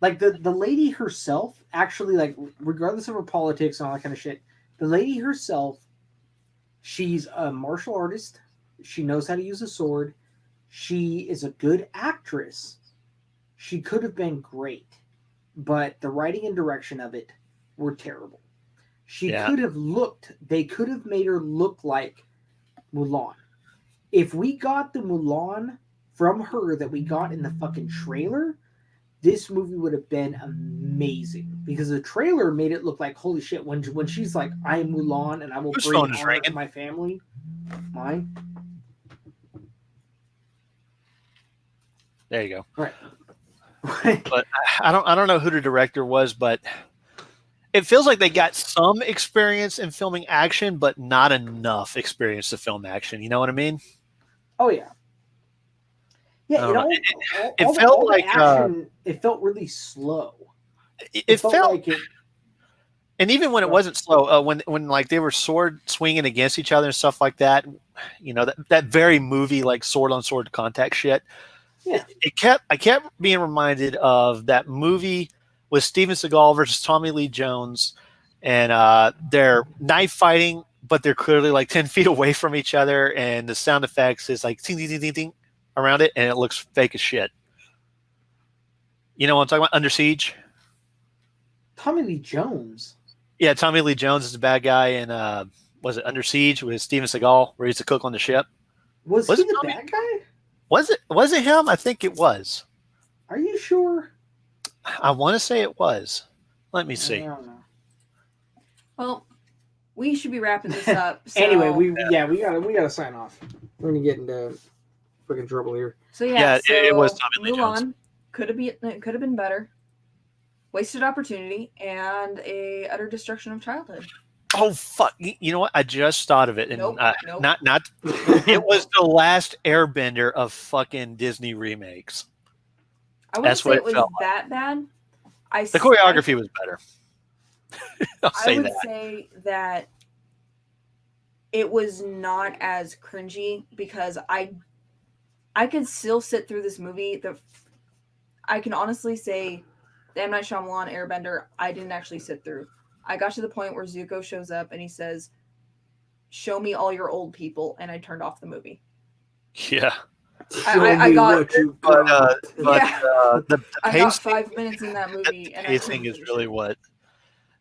Like, the lady herself, actually, like, regardless of her politics and all that kind of shit, the lady herself, she's a martial artist. She knows how to use a sword. She is a good actress. She could have been great, but the writing and direction of it were terrible. She could have they could have made her look like Mulan. If we got the Mulan from her that we got in the fucking trailer, this movie would have been amazing, because the trailer made it look like, holy shit, when she's like, I am Mulan and I will bring honor to my family. Mine. There you go. Right. But I don't know who the director was, but it feels like they got some experience in filming action, but not enough experience to film action. You know what I mean? Oh yeah. Yeah, it felt like it felt really slow. It felt like it. And even when it wasn't slow, when like they were sword swinging against each other and stuff like that, that very movie like sword on sword contact shit. Yeah, I kept being reminded of that movie with Steven Seagal versus Tommy Lee Jones, and they're knife fighting, but they're clearly like 10 feet away from each other, and the sound effects is like ting ting ting ting ting around it, and it looks fake as shit. You know what I'm talking about? Under Siege. Tommy Lee Jones. Yeah, Tommy Lee Jones is the bad guy in was it Under Siege with Steven Seagal, where he's the cook on the ship? Was Was he it the Tommy? bad guy? Was it him? I think it was. Are you sure? I want to say it was. Let me I see. don't know. Well, we should be wrapping this up. So, Anyway, we gotta sign off. We're gonna get into freaking trouble here. So Yeah, it was Tommy Lee Jones. Mulan could have been better. Wasted opportunity and a utter destruction of childhood. Oh fuck! You know what? I just thought of it, and Nope. not. It was the last Airbender of fucking Disney remakes. I wouldn't That's say what it it was felt that bad. The choreography was better. I'll I say would that. say that it was not as cringy because I could still sit through this movie. I can honestly say the M. Night Shyamalan Airbender, I didn't actually sit through. I got to the point where Zuko shows up and he says, "Show me all your old people," and I turned off the movie. Yeah, I got- what you but got. the I got pacing, 5 minutes in that movie, the and pacing I is really what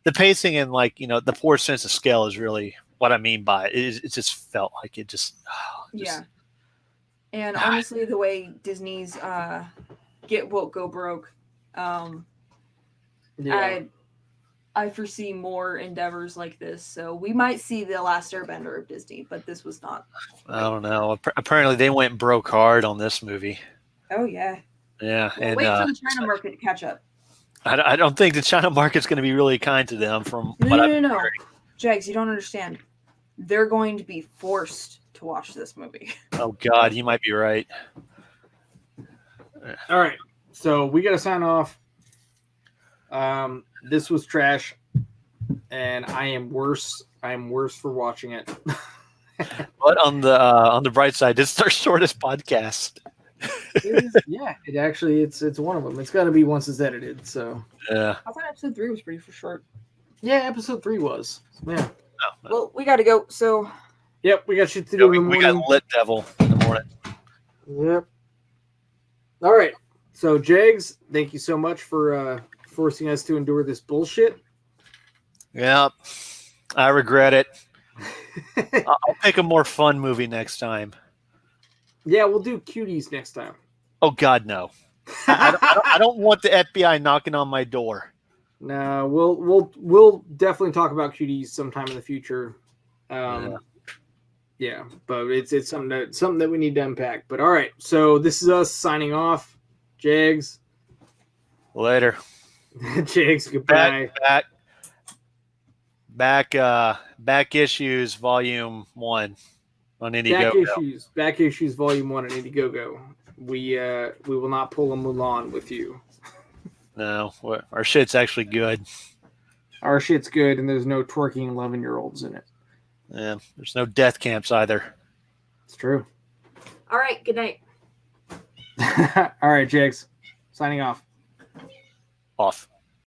the pacing and the poor sense of scale is really what I mean by it. It just felt like it just yeah. And honestly, the way Disney's get woke, go broke, Yeah. I foresee more endeavors like this. So we might see the last Airbender of Disney, but this was not. I don't know. Apparently, they went broke hard on this movie. Oh yeah. Yeah, Well, and wait for the China market to catch up. I don't think the China market's going to be really kind to them. From what No. Jags, you don't understand. They're going to be forced to watch this movie. Oh God, you might be right. All right. So we gotta sign off. This was trash, and I am worse. I am worse for watching it. But on the bright side, this is our shortest podcast. Yeah, it actually it's one of them. It's got to be once it's edited. So Yeah. I thought episode 3 was pretty short. yeah, episode 3 was. Yeah. No. Well, we got to go. So Yep, we got shit to do in the We got morning. Lit Devil in the morning. Yep. All right. So Jags, thank you so much for forcing us to endure this bullshit. Yeah, I regret it. I'll pick a more fun movie next time. Yeah, we'll do Cuties next time. Oh God, no! I don't want the FBI knocking on my door. No, we'll definitely talk about Cuties sometime in the future. Yeah, but it's something that we need to unpack. But all right, so this is us signing off. Jags, Later. Jags, goodbye. Back issues, volume 1 on Indiegogo. Back issues, volume 1 on Indiegogo. We will not pull a Mulan with you. No, our shit's actually good. Our shit's good, and there's no twerking 11-year-olds in it. Yeah, there's no death camps either. It's true. all right, good night. All right, Jags, signing off. Off.